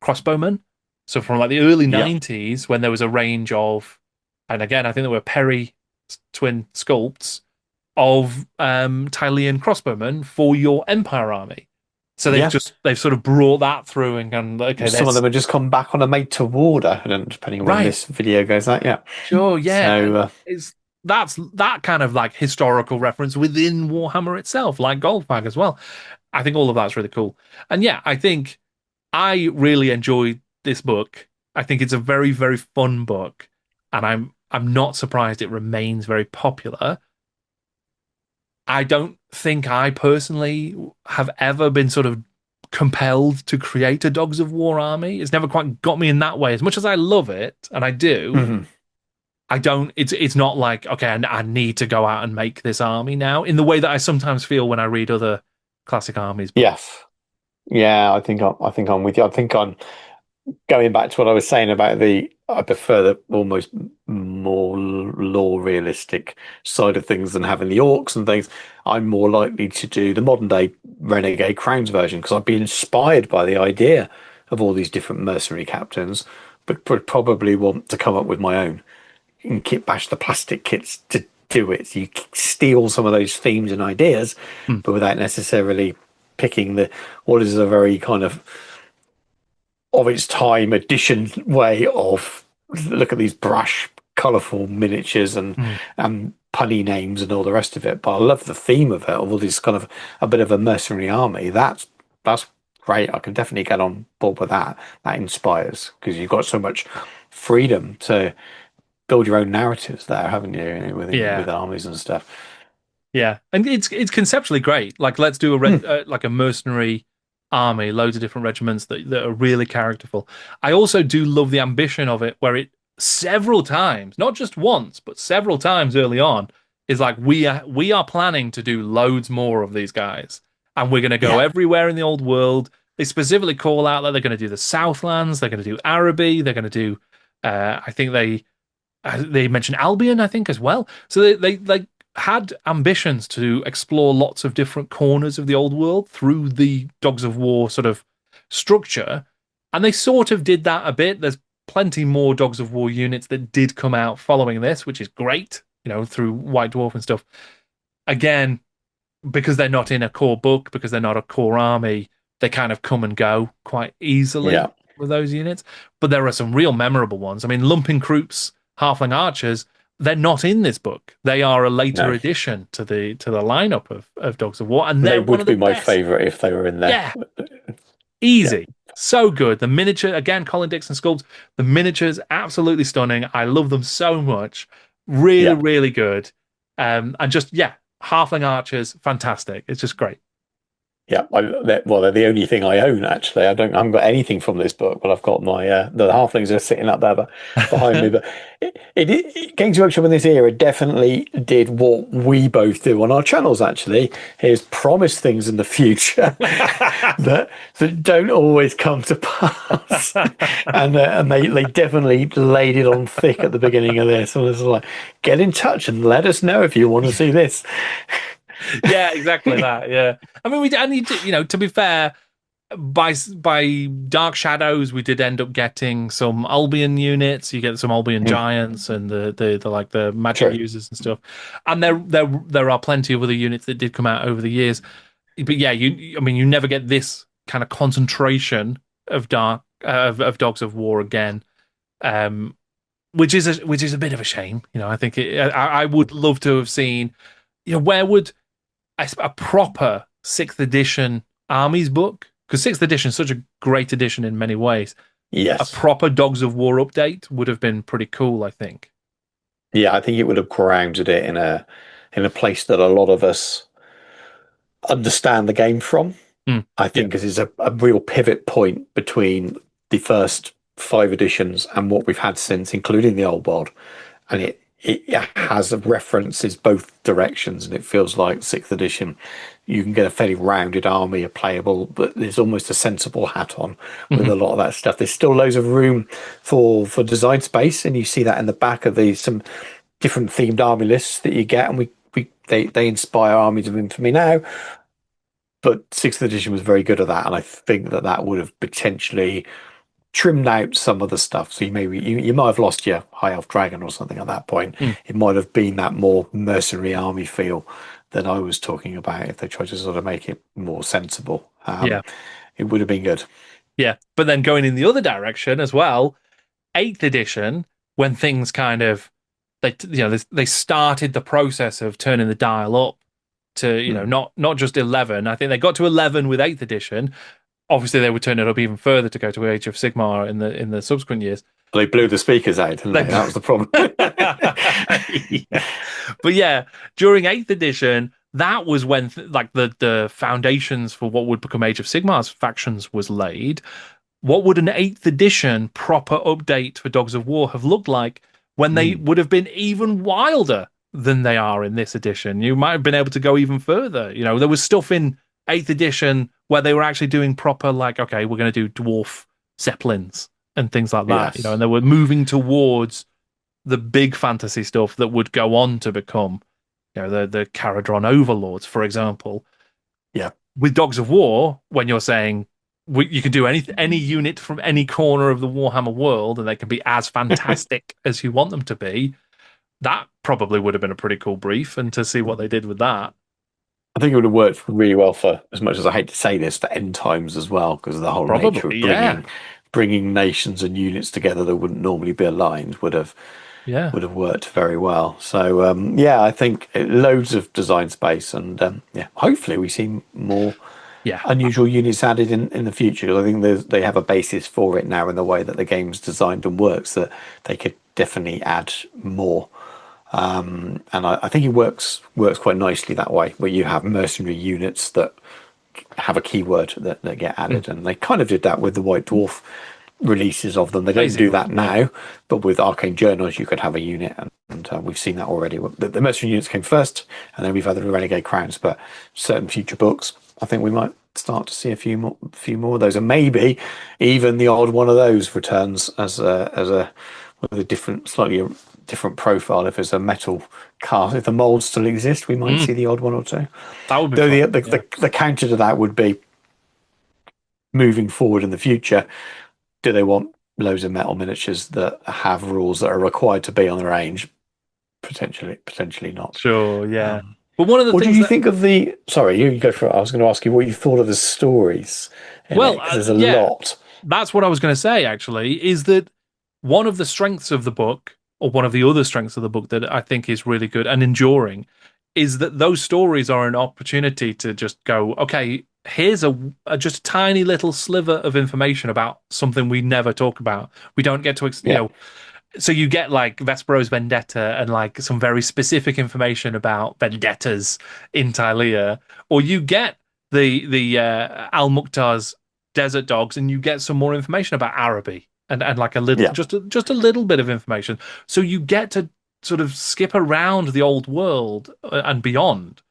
Speaker 1: crossbowmen. So from like the early
Speaker 2: yeah,
Speaker 1: 90s, when there was a range of, and again, I think there were Perry twin sculpts of Tilean crossbowmen for your Empire army. So
Speaker 2: yeah.
Speaker 1: they've sort of brought that through and gone, okay,
Speaker 2: Some of
Speaker 1: there's
Speaker 2: them have just come back on a made to order, and depending on when
Speaker 1: right.
Speaker 2: this video goes out, yeah.
Speaker 1: Sure, yeah,
Speaker 2: So
Speaker 1: and it's that's that kind of like historical reference within Warhammer itself, like Goldfag as well. I think all of that's really cool, and yeah, I think I really enjoyed this book. I think it's a very, very fun book, and I'm not surprised it remains very popular. I don't think I personally have ever been sort of compelled to create a Dogs of War army. It's never quite got me in that way. As much as I love it, and I do,
Speaker 2: mhm.
Speaker 1: I don't. It's not like, okay, I need to go out and make this army now in the way that I sometimes feel when I read other classic armies books.
Speaker 2: Yes, yeah. I think I'm with you. I think I'm going back to what I was saying about I prefer the almost more lore realistic side of things than having the orcs and things. I'm more likely to do the modern day Renegade Crowns version because I'd be inspired by the idea of all these different mercenary captains, but would probably want to come up with my own and kit bash the plastic kits to do it. So you steal some of those themes and ideas,
Speaker 1: Hmm.
Speaker 2: but without necessarily picking the what is a very kind of its time edition way of look at these brash, colourful miniatures
Speaker 1: Hmm.
Speaker 2: and punny names and all the rest of it. But I love the theme of it, of all this kind of a bit of a mercenary army. That's great. I can definitely get on board with that. That inspires because you've got so much freedom to build your own narratives there, haven't you? With
Speaker 1: Yeah,
Speaker 2: armies and stuff.
Speaker 1: yeah, and it's conceptually great. Like, let's do a
Speaker 2: Hmm.
Speaker 1: like a mercenary army, loads of different regiments that are really characterful. I also do love the ambition of it, where it several times, not just once, but several times early on, is like we are planning to do loads more of these guys, and we're going to go
Speaker 2: Yeah,
Speaker 1: everywhere in the old world. They specifically call out that they're going to do the Southlands, they're going to do Araby, they're going to do. I think they mentioned Albion, I think, as well. So they had ambitions to explore lots of different corners of the old world through the Dogs of War sort of structure. And they sort of did that a bit. There's plenty more Dogs of War units that did come out following this, which is great, through White Dwarf and stuff. Again, because they're not in a core book, because they're not a core army, they kind of come and go quite easily
Speaker 2: yeah.
Speaker 1: with those units. But there are some real memorable ones. I mean, Lumping Krups, Halfling Archers, they're not in this book. They are a later
Speaker 2: No,
Speaker 1: addition to the lineup of Dogs of War, and
Speaker 2: they
Speaker 1: they're one of
Speaker 2: would
Speaker 1: the
Speaker 2: be my
Speaker 1: best.
Speaker 2: favourite if they were in there.
Speaker 1: Yeah,
Speaker 2: Yeah,
Speaker 1: easy. So good. The miniature, again, Colin Dixon sculpt. The miniatures, absolutely stunning. I love them so much. Really,
Speaker 2: yeah.
Speaker 1: really good. And just, yeah, Halfling Archers, fantastic. It's just great.
Speaker 2: Yeah, they're the only thing I own actually. I haven't got anything from this book, but I've got my the halflings are sitting up there behind me. But Games Workshop in this era definitely did what we both do on our channels. Actually, is promise things in the future that don't always come to pass, and they definitely laid it on thick at the beginning of this. So it's like, get in touch and let us know if you want to see this.
Speaker 1: Yeah, exactly that. Yeah, I mean, to be fair, by Dark Shadows, we did end up getting some Albion units. You get some Albion
Speaker 2: Hmm,
Speaker 1: giants and the like the magic
Speaker 2: true.
Speaker 1: users and stuff. And there are plenty of other units that did come out over the years. But yeah, I mean, you never get this kind of concentration of Dark of Dogs of War again, um, which is a bit of a shame. I think I would love to have seen. Where would a proper sixth edition Armies book? Because sixth edition is such a great edition in many ways. A
Speaker 2: Yes.
Speaker 1: proper Dogs of War update would have been pretty cool, I think.
Speaker 2: Yeah, I think it would have grounded it in a place that a lot of us understand the game from.
Speaker 1: Mm,
Speaker 2: I
Speaker 1: yeah.
Speaker 2: think this is a real pivot point between the first five editions and what we've had since, including the old world. And it has references both directions, and it feels like sixth edition, you can get a fairly rounded army, a playable, but there's almost a sensible hat on with
Speaker 1: Mhm.
Speaker 2: a lot of that stuff. There's still loads of room for design space, and you see that in the back of these some different themed army lists that you get, and they inspire armies of infamy now. But sixth edition was very good at that, and I think that would have potentially trimmed out some of the stuff. So you might have lost your high elf dragon or something at that point.
Speaker 1: Mm,
Speaker 2: It might have been that more mercenary army feel that I was talking about if they tried to sort of make it more sensible.
Speaker 1: yeah.
Speaker 2: It would have been good.
Speaker 1: Yeah. But then going in the other direction as well, eighth edition, when things kind of they started the process of turning the dial up to
Speaker 2: Hmm.
Speaker 1: not just 11. I think they got to 11 with eighth edition. Obviously, they would turn it up even further to go to Age of Sigmar in the subsequent years.
Speaker 2: They blew the speakers out, didn't
Speaker 1: They,
Speaker 2: they? That was the problem.
Speaker 1: yeah. But yeah, during eighth edition, that was when like the foundations for what would become Age of Sigmar's factions was laid. What would an eighth edition proper update for Dogs of War have looked like when they
Speaker 2: Hmm.
Speaker 1: would have been even wilder than they are in this edition? You might have been able to go even further. There was stuff in eighth edition where they were actually doing proper, like, okay, we're going to do dwarf zeppelins and things like that.
Speaker 2: Yes.
Speaker 1: And they were moving towards the big fantasy stuff that would go on to become, the Caradron overlords, for example.
Speaker 2: Yeah.
Speaker 1: With Dogs of War, when you're saying you can do any unit from any corner of the Warhammer world, and they can be as fantastic as you want them to be, that probably would have been a pretty cool brief. And to see what they did with that,
Speaker 2: I think it would have worked really well for, as much as I hate to say this, for end times as well, because of the whole nature of
Speaker 1: probably, yeah,
Speaker 2: bringing nations and units together that wouldn't normally be aligned
Speaker 1: yeah,
Speaker 2: would have worked very well. So yeah, I think loads of design space, and yeah, hopefully we see more
Speaker 1: yeah,
Speaker 2: unusual units added in the future. 'Cause I think they have a basis for it now in the way that the game's designed and works, that they could definitely add more. And I think it works quite nicely that way, where you have mercenary units that have a keyword that get
Speaker 1: mm,
Speaker 2: added, and they kind of did that with the White Dwarf releases of them. They don't do
Speaker 1: basically,
Speaker 2: that
Speaker 1: yeah,
Speaker 2: now, but with Arcane Journals, you could have a unit, and we've seen that already. The mercenary units came first, and then we've had the Renegade Crowns. But certain future books, I think we might start to see a few more of those, and maybe even the odd one of those returns as a with a slightly different profile. If there's a metal cast, if the molds still exist, we might
Speaker 1: mm,
Speaker 2: see the odd one or two.
Speaker 1: that would be
Speaker 2: Though
Speaker 1: fun.
Speaker 2: the the,
Speaker 1: Yeah,
Speaker 2: the, the counter to that would be moving forward in the future. Do they want loads of metal miniatures that have rules that are required to be on the range? Potentially not.
Speaker 1: sure, yeah.
Speaker 2: Um,
Speaker 1: But one of the
Speaker 2: what did
Speaker 1: things
Speaker 2: you
Speaker 1: that,
Speaker 2: think of the? Sorry, you go for it. I was going to ask you what you thought of the stories in it,
Speaker 1: well,
Speaker 2: because there's a
Speaker 1: yeah,
Speaker 2: lot.
Speaker 1: that's what I was going to say actually, is that one of the strengths of the book, or one of the other strengths of the book that I think is really good and enduring, is that those stories are an opportunity to just go, okay, here's just a tiny little sliver of information about something we never talk about. We don't get to,
Speaker 2: Yeah.
Speaker 1: so you get like Vespero's vendetta and like some very specific information about vendettas in Tylea, or you get the Al Mukhtar's desert dogs, and you get some more information about Araby and like a little
Speaker 2: Yeah.
Speaker 1: just a little bit of information. So you get to sort of skip around the old world and beyond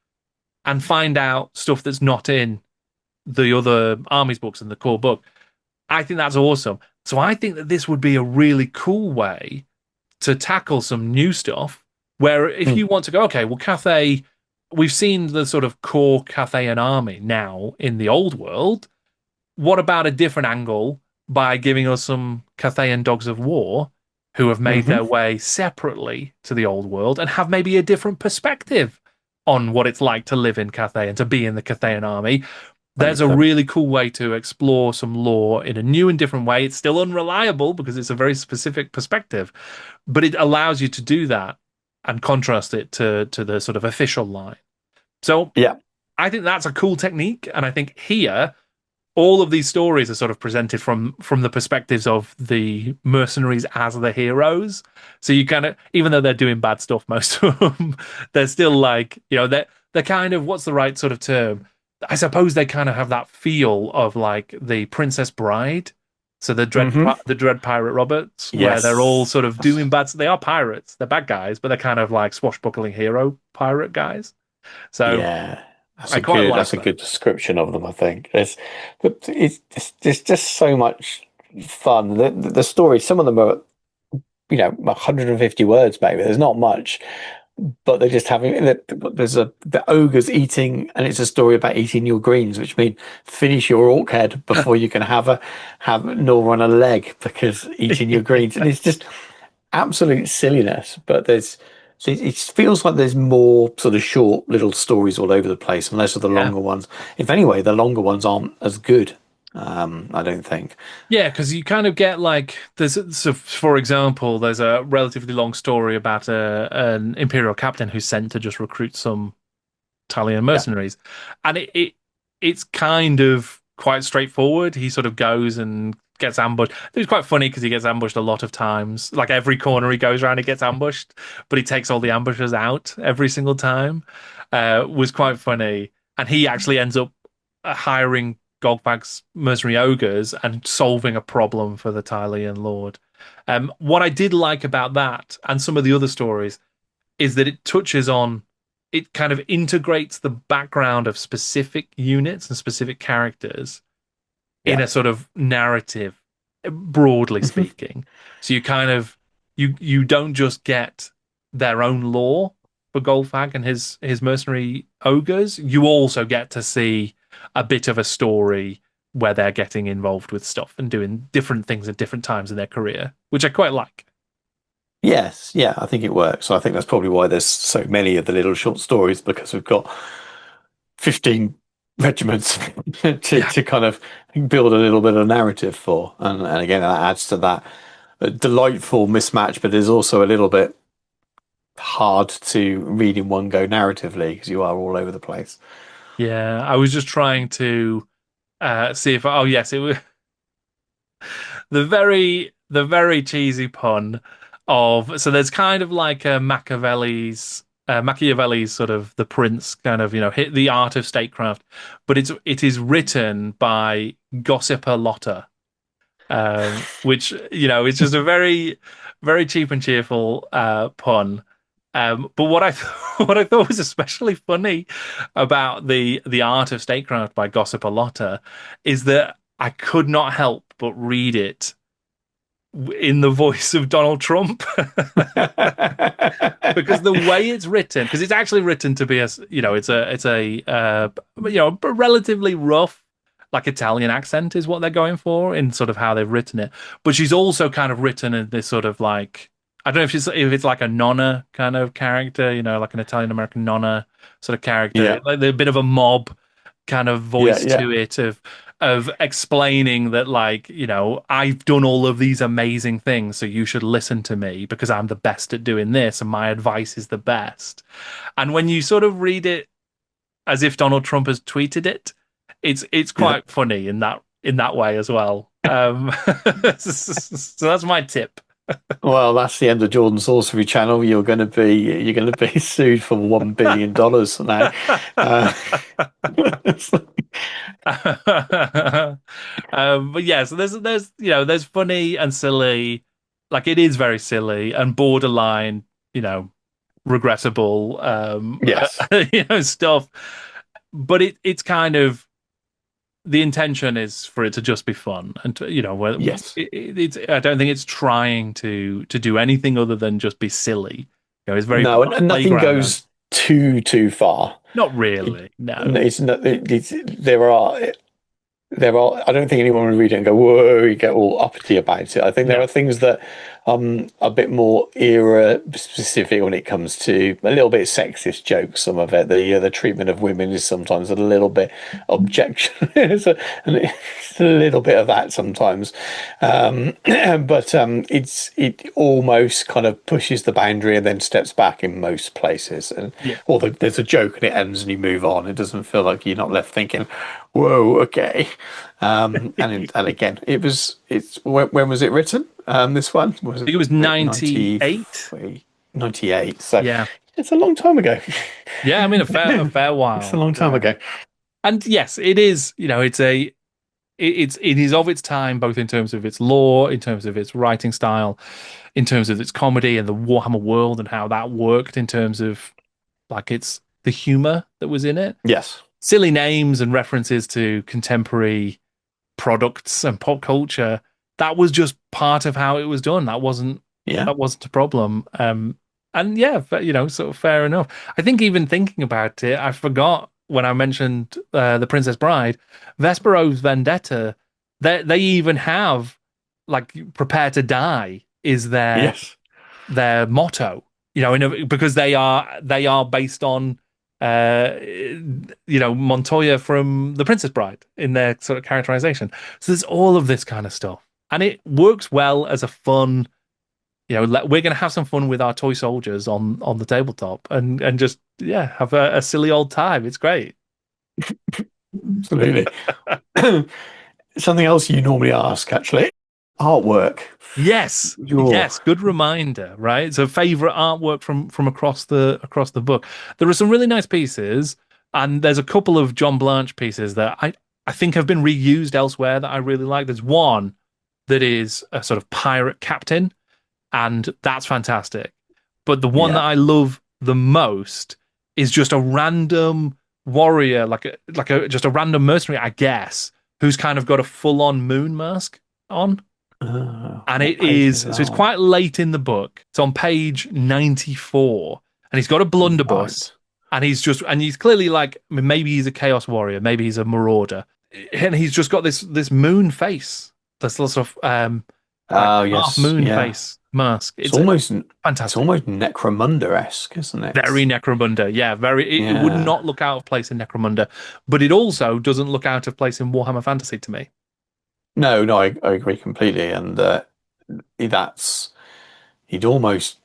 Speaker 1: and find out stuff that's not in the other armies books and the core book. I think that's awesome. So I think that this would be a really cool way to tackle some new stuff. Where if
Speaker 2: Mm.
Speaker 1: you want to go, okay, well, Cathay, we've seen the sort of core Cathayan army now in the old world. What about a different angle by giving us some Cathayan dogs of war who have made
Speaker 2: Hmm.
Speaker 1: their way separately to the old world and have maybe a different perspective on what it's like to live in Cathay and to be in the Cathayan army? there's a really cool way to explore some lore in a new and different way. It's still unreliable because it's a very specific perspective, but it allows you to do that and contrast it to the sort of official line. So
Speaker 2: Yeah.
Speaker 1: I think that's a cool technique, and I think here all of these stories are sort of presented from the perspectives of the mercenaries as the heroes. So you kind of, even though they're doing bad stuff, most of them, they're still like, they're kind of, what's the right sort of term? I suppose they kind of have that feel of like the Princess Bride. So
Speaker 2: Hmm.
Speaker 1: the Dread Pirate Roberts, where they're all
Speaker 2: Yes.
Speaker 1: sort of doing bad. They are pirates, they're bad guys, but they're kind of like swashbuckling hero pirate guys. So
Speaker 2: Yeah.
Speaker 1: I quite
Speaker 2: That's
Speaker 1: like
Speaker 2: a
Speaker 1: that.
Speaker 2: good description of them, I think. But it's just so much fun. The story, some of them are, 150 words, maybe. There's not much, but they're just having there's the ogres eating, and it's a story about eating your greens, which mean finish your orc head before you can have gnaw on a leg because eating your greens, and it's just absolute silliness. But it feels like there's more sort of short little stories all over the place, and less of the
Speaker 1: Yeah.
Speaker 2: longer ones. If anyway, the longer ones aren't as good. I don't think.
Speaker 1: Yeah, because you kind of get like so for example, there's a relatively long story about an imperial captain who's sent to just recruit some Tilean
Speaker 2: Yeah.
Speaker 1: mercenaries, and it's kind of quite straightforward. He sort of goes and gets ambushed. It's quite funny because he gets ambushed a lot of times. Like every corner he goes around, he gets ambushed, but he takes all the ambushers out every single time. Was quite funny, and he actually ends up hiring Golgfag's mercenary ogres and solving a problem for the Tilean Lord. What I did like about that and some of the other stories is that it kind of integrates the background of specific units and specific characters in
Speaker 2: Yeah.
Speaker 1: a sort of narrative, broadly
Speaker 2: Hmm.
Speaker 1: speaking. So you kind of you don't just get their own lore for Golfag and his mercenary ogres. You also get to see a bit of a story where they're getting involved with stuff and doing different things at different times in their career, which I quite like.
Speaker 2: Yes, yeah, I think it works. I think that's probably why there's so many of the little short stories because we've got 15 regiments
Speaker 1: Yeah.
Speaker 2: to kind of build a little bit of narrative for. And again, that adds to that delightful mismatch, but is also a little bit hard to read in one go narratively because you are all over the place.
Speaker 1: Yeah, I was just trying to see if oh yes, it was the very cheesy pun of so there's kind of like a Machiavelli's sort of the prince kind of hit the art of statecraft, but it is written by Gossiper Lotta, which it's just a very cheap and cheerful pun. But what I what I thought was especially funny about the art of statecraft by Gossiper Lotta is that I could not help but read it in the voice of Donald Trump because the way it's written, because it's actually written to be a relatively rough like Italian accent is what they're going for in sort of how they've written it. But she's also kind of written in this sort of like I don't know if it's like a nonna kind of character, like an Italian American nonna sort of character,
Speaker 2: Yeah,
Speaker 1: like a bit of a mob kind of
Speaker 2: yeah,
Speaker 1: voice
Speaker 2: yeah,
Speaker 1: to it of explaining that like I've done all of these amazing things so you should listen to me because I'm the best at doing this and my advice is the best. And when you sort of read it as if Donald Trump has tweeted it, it's
Speaker 2: yeah.
Speaker 1: quite funny in that way as well. So that's my tip.
Speaker 2: Well, that's the end of Jordan's Sorcery channel. You're going to be sued for $1 billion now. Uh,
Speaker 1: But yeah, so there's funny and silly, like it is very silly and borderline, you know, regrettable,
Speaker 2: yes,
Speaker 1: stuff. But it's kind of the intention is for it to just be fun, and
Speaker 2: yes.
Speaker 1: it's I don't think it's trying to do anything other than just be silly. It's very
Speaker 2: No, and nothing
Speaker 1: playground.
Speaker 2: goes too far.
Speaker 1: Not
Speaker 2: It,
Speaker 1: really, no.
Speaker 2: it's not. There are. there are. I don't think anyone would read it and go, "Whoa!" You get all uppity about it. I think there
Speaker 1: No.
Speaker 2: are things that a bit more era specific when it comes to a little bit sexist jokes. Some of it, the treatment of women is sometimes a little bit objection. It's a little bit of that sometimes, but it almost kind of pushes the boundary and then steps back in most places. And
Speaker 1: Yeah.
Speaker 2: or there's a joke and it ends and you move on. It doesn't feel like you're not left thinking, "Whoa, okay." And again, it's when was it written? This one was
Speaker 1: Think it was
Speaker 2: it 90
Speaker 1: 98.
Speaker 2: 98. So
Speaker 1: Yeah.
Speaker 2: it's a long time ago.
Speaker 1: Yeah, I mean a fair
Speaker 2: It's a
Speaker 1: while.
Speaker 2: long time ago.
Speaker 1: And yes, it is, it is of its time, both in terms of its lore, in terms of its writing style, in terms of its comedy and the Warhammer world and how that worked in terms of like it's the humor that was in it.
Speaker 2: Yes.
Speaker 1: Silly names and references to contemporary products and pop culture. That was just part of how it was done.
Speaker 2: Yeah.
Speaker 1: That wasn't a problem. And yeah, sort of fair enough. I think even thinking about it, I forgot when I mentioned the Princess Bride, Vespero's Vendetta. They even have like "Prepare to Die" is
Speaker 2: Yes.
Speaker 1: their motto. Because they are based on Montoya from The Princess Bride in their sort of characterization. So there's all of this kind of stuff, and it works well as a fun. We're going to have some fun with our toy soldiers on the tabletop, and just have a silly old time. It's great.
Speaker 2: Absolutely. Something else you normally ask, actually. Artwork.
Speaker 1: Yes,
Speaker 2: Your
Speaker 1: yes, good reminder, right? So favorite artwork from across the book. There are some really nice pieces, and there's a couple of John Blanche pieces that I think have been reused elsewhere that I really like. There's one that is a sort of pirate captain, and that's fantastic. But the one that
Speaker 2: yeah.
Speaker 1: I love the most is just a random warrior, like a just a random mercenary, I guess, who's kind of got a full-on moon mask on. And
Speaker 2: What
Speaker 1: it
Speaker 2: page
Speaker 1: is
Speaker 2: is that
Speaker 1: so it's
Speaker 2: on?
Speaker 1: quite late in the book. It's on page 94, and he's got a blunderbuss,
Speaker 2: Right.
Speaker 1: and he's clearly like, I mean, maybe he's a chaos warrior, maybe he's a marauder, and he's just got this moon face, this sort of like
Speaker 2: Oh
Speaker 1: half
Speaker 2: yes,
Speaker 1: moon
Speaker 2: yeah.
Speaker 1: face mask.
Speaker 2: It's
Speaker 1: It's
Speaker 2: almost it's
Speaker 1: fantastic.
Speaker 2: almost Necromunda-esque, isn't
Speaker 1: Very
Speaker 2: it?
Speaker 1: Necromunda, yeah, very. It would
Speaker 2: Yeah.
Speaker 1: not look out of place in Necromunda, but it also doesn't look out of place in Warhammer Fantasy to me.
Speaker 2: No, no, I agree completely, and that's he'd almost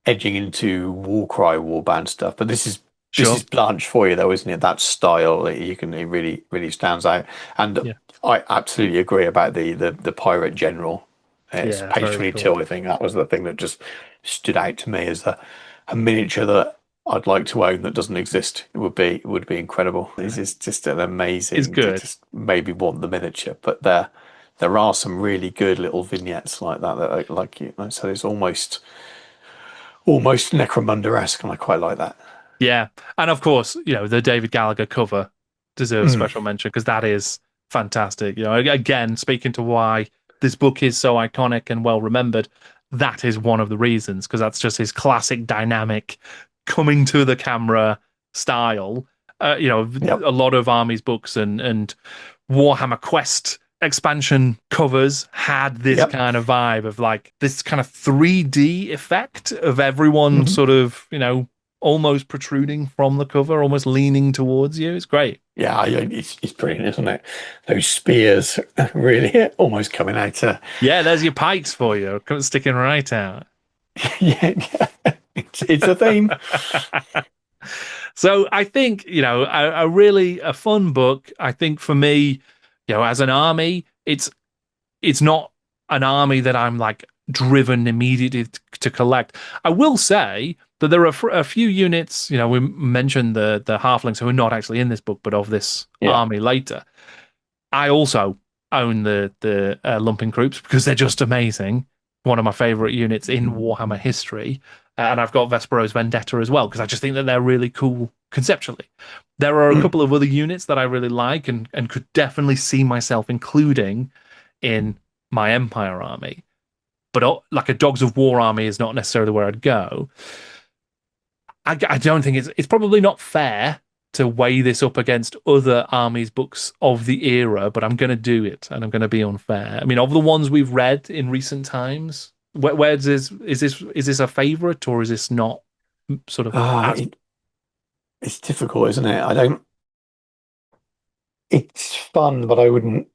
Speaker 2: edging into Warcry warband stuff. But this is
Speaker 1: Sure,
Speaker 2: Blanche for you, though, isn't it? That style, it really stands out. And
Speaker 1: yeah,
Speaker 2: I absolutely agree about the pirate general. It's
Speaker 1: yeah,
Speaker 2: page
Speaker 1: very cool.
Speaker 2: 22, I think. That was the thing that just stood out to me as a miniature that I'd like to own that doesn't exist. It would be incredible. This is just an
Speaker 1: It's
Speaker 2: amazing to
Speaker 1: good.
Speaker 2: just maybe want the miniature, but there are some really good little vignettes like that like you like, so it's almost Necromunda-esque, and I quite like that.
Speaker 1: Yeah, and of course, the David Gallagher cover deserves
Speaker 2: Mm,
Speaker 1: special mention because that is fantastic. Again, speaking to why this book is so iconic and well remembered, that is one of the reasons because that's just his classic dynamic coming to the camera style.
Speaker 2: yep.
Speaker 1: A lot of Armies books and Warhammer Quest expansion covers had this
Speaker 2: Yep.
Speaker 1: kind of vibe of like this kind of 3D effect of everyone
Speaker 2: Hmm.
Speaker 1: sort of, almost protruding from the cover, almost leaning towards you. It's great.
Speaker 2: Yeah, yeah, it's brilliant, isn't it? Those spears really almost coming out.
Speaker 1: Yeah, there's your pikes for you, sticking right out.
Speaker 2: Yeah, yeah. It's a theme.
Speaker 1: So I think, a really a fun book. I think for me, as an army, it's not an army that I'm like driven immediately to collect. I will say that there are a few units. We mentioned the halflings who are not actually in this book, but of this
Speaker 2: Yeah.
Speaker 1: army later. I also own the lumping groups because they're just amazing. One of my favorite units in Warhammer history, and I've got Vespero's Vendetta as well because I just think that they're really cool conceptually. There are a
Speaker 2: Mm.
Speaker 1: couple of other units that I really like and could definitely see myself including in my Empire army, but like a Dogs of War army is not necessarily where I'd go. I don't think it's probably not fair to weigh this up against other armies books of the era, but I'm going to do it, and I'm going to be unfair. I mean, of the ones we've read in recent times, where does is this a favorite, or is this not sort of
Speaker 2: Ah,
Speaker 1: as
Speaker 2: it's difficult, isn't it? I don't. It's fun, but I wouldn't.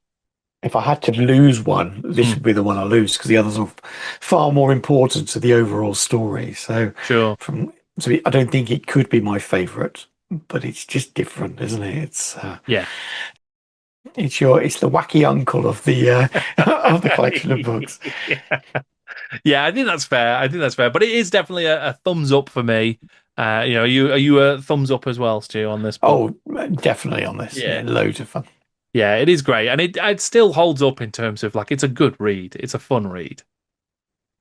Speaker 2: If I had to lose one, this
Speaker 1: mm,
Speaker 2: would be the one I lose because the others are far more important to the overall story. So,
Speaker 1: sure?
Speaker 2: from so I don't think it could be my favorite, but it's just different, isn't it?
Speaker 1: Yeah.
Speaker 2: It's the wacky uncle of the of the collection of books.
Speaker 1: Yeah. Yeah, I think that's fair. I think that's fair, but it is definitely a thumbs up for me. Are you a thumbs up as well, Stu, on this book?
Speaker 2: Oh, definitely on this.
Speaker 1: Yeah.
Speaker 2: Yeah, loads of fun.
Speaker 1: Yeah, it is great, and it still holds up in terms of like it's a good read. It's a fun read,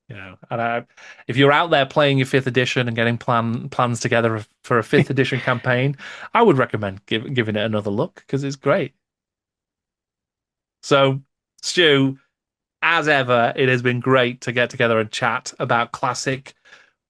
Speaker 1: And if you're out there playing your fifth edition and getting plans together for a fifth edition campaign, I would recommend giving it another look because it's great. So, Stu, as ever, it has been great to get together and chat about classic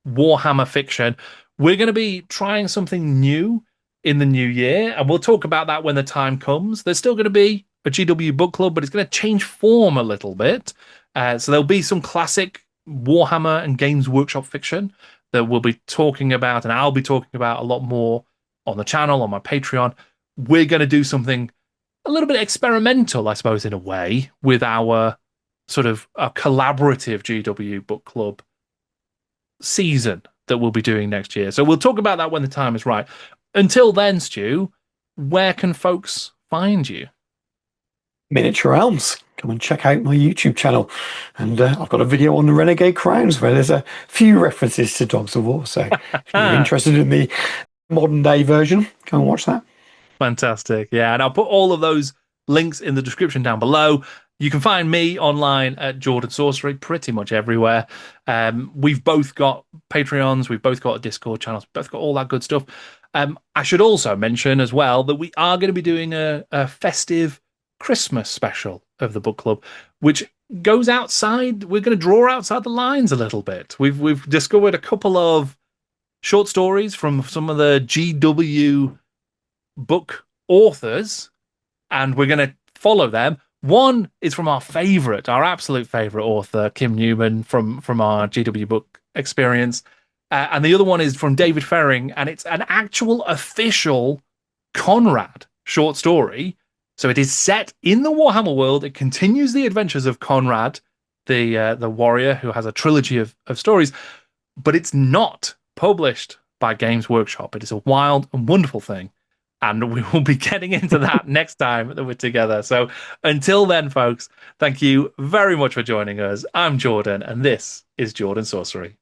Speaker 1: Warhammer fiction. We're going to be trying something new in the new year, and we'll talk about that when the time comes. There's still going to be a GW book club, but it's going to change form a little bit. So there'll be some classic Warhammer and Games Workshop fiction that we'll be talking about, and I'll be talking about a lot more on the channel, on my Patreon. We're going to do something a little bit experimental, I suppose, in a way, with our sort of a collaborative GW book club season that we'll be doing next year. So we'll talk about that when the time is right. Until then, Stu, where can folks find you?
Speaker 2: Miniature Elms. Come and check out my YouTube channel. And I've got a video on the Renegade Crowns where there's a few references to Dogs of War. So if you're
Speaker 1: Ah,
Speaker 2: interested in the modern day version, go and watch that.
Speaker 1: fantastic. Yeah, and I'll put all of those links in the description down below. You can find me online at Jordan Sorcery pretty much everywhere. We've both got Patreons, we've both got Discord channels, we've both got all that good stuff. I should also mention as well that we are going to be doing a festive Christmas special of the book club, which goes outside. We're going to draw outside the lines a little bit. We've discovered a couple of short stories from some of the GW book authors, and we're going to follow them. One is from our absolute favorite author, Kim Newman from our GW book experience, and the other one is from David Ferring, and it's an actual official Conrad short story. So it is set in the Warhammer world. It continues the adventures of Conrad, the warrior who has a trilogy of stories, but it's not published by Games Workshop. It is a wild and wonderful thing. And we will be getting into that next time that we're together. So until then, folks, thank you very much for joining us. I'm Jordan, and this is Jordan Sorcery.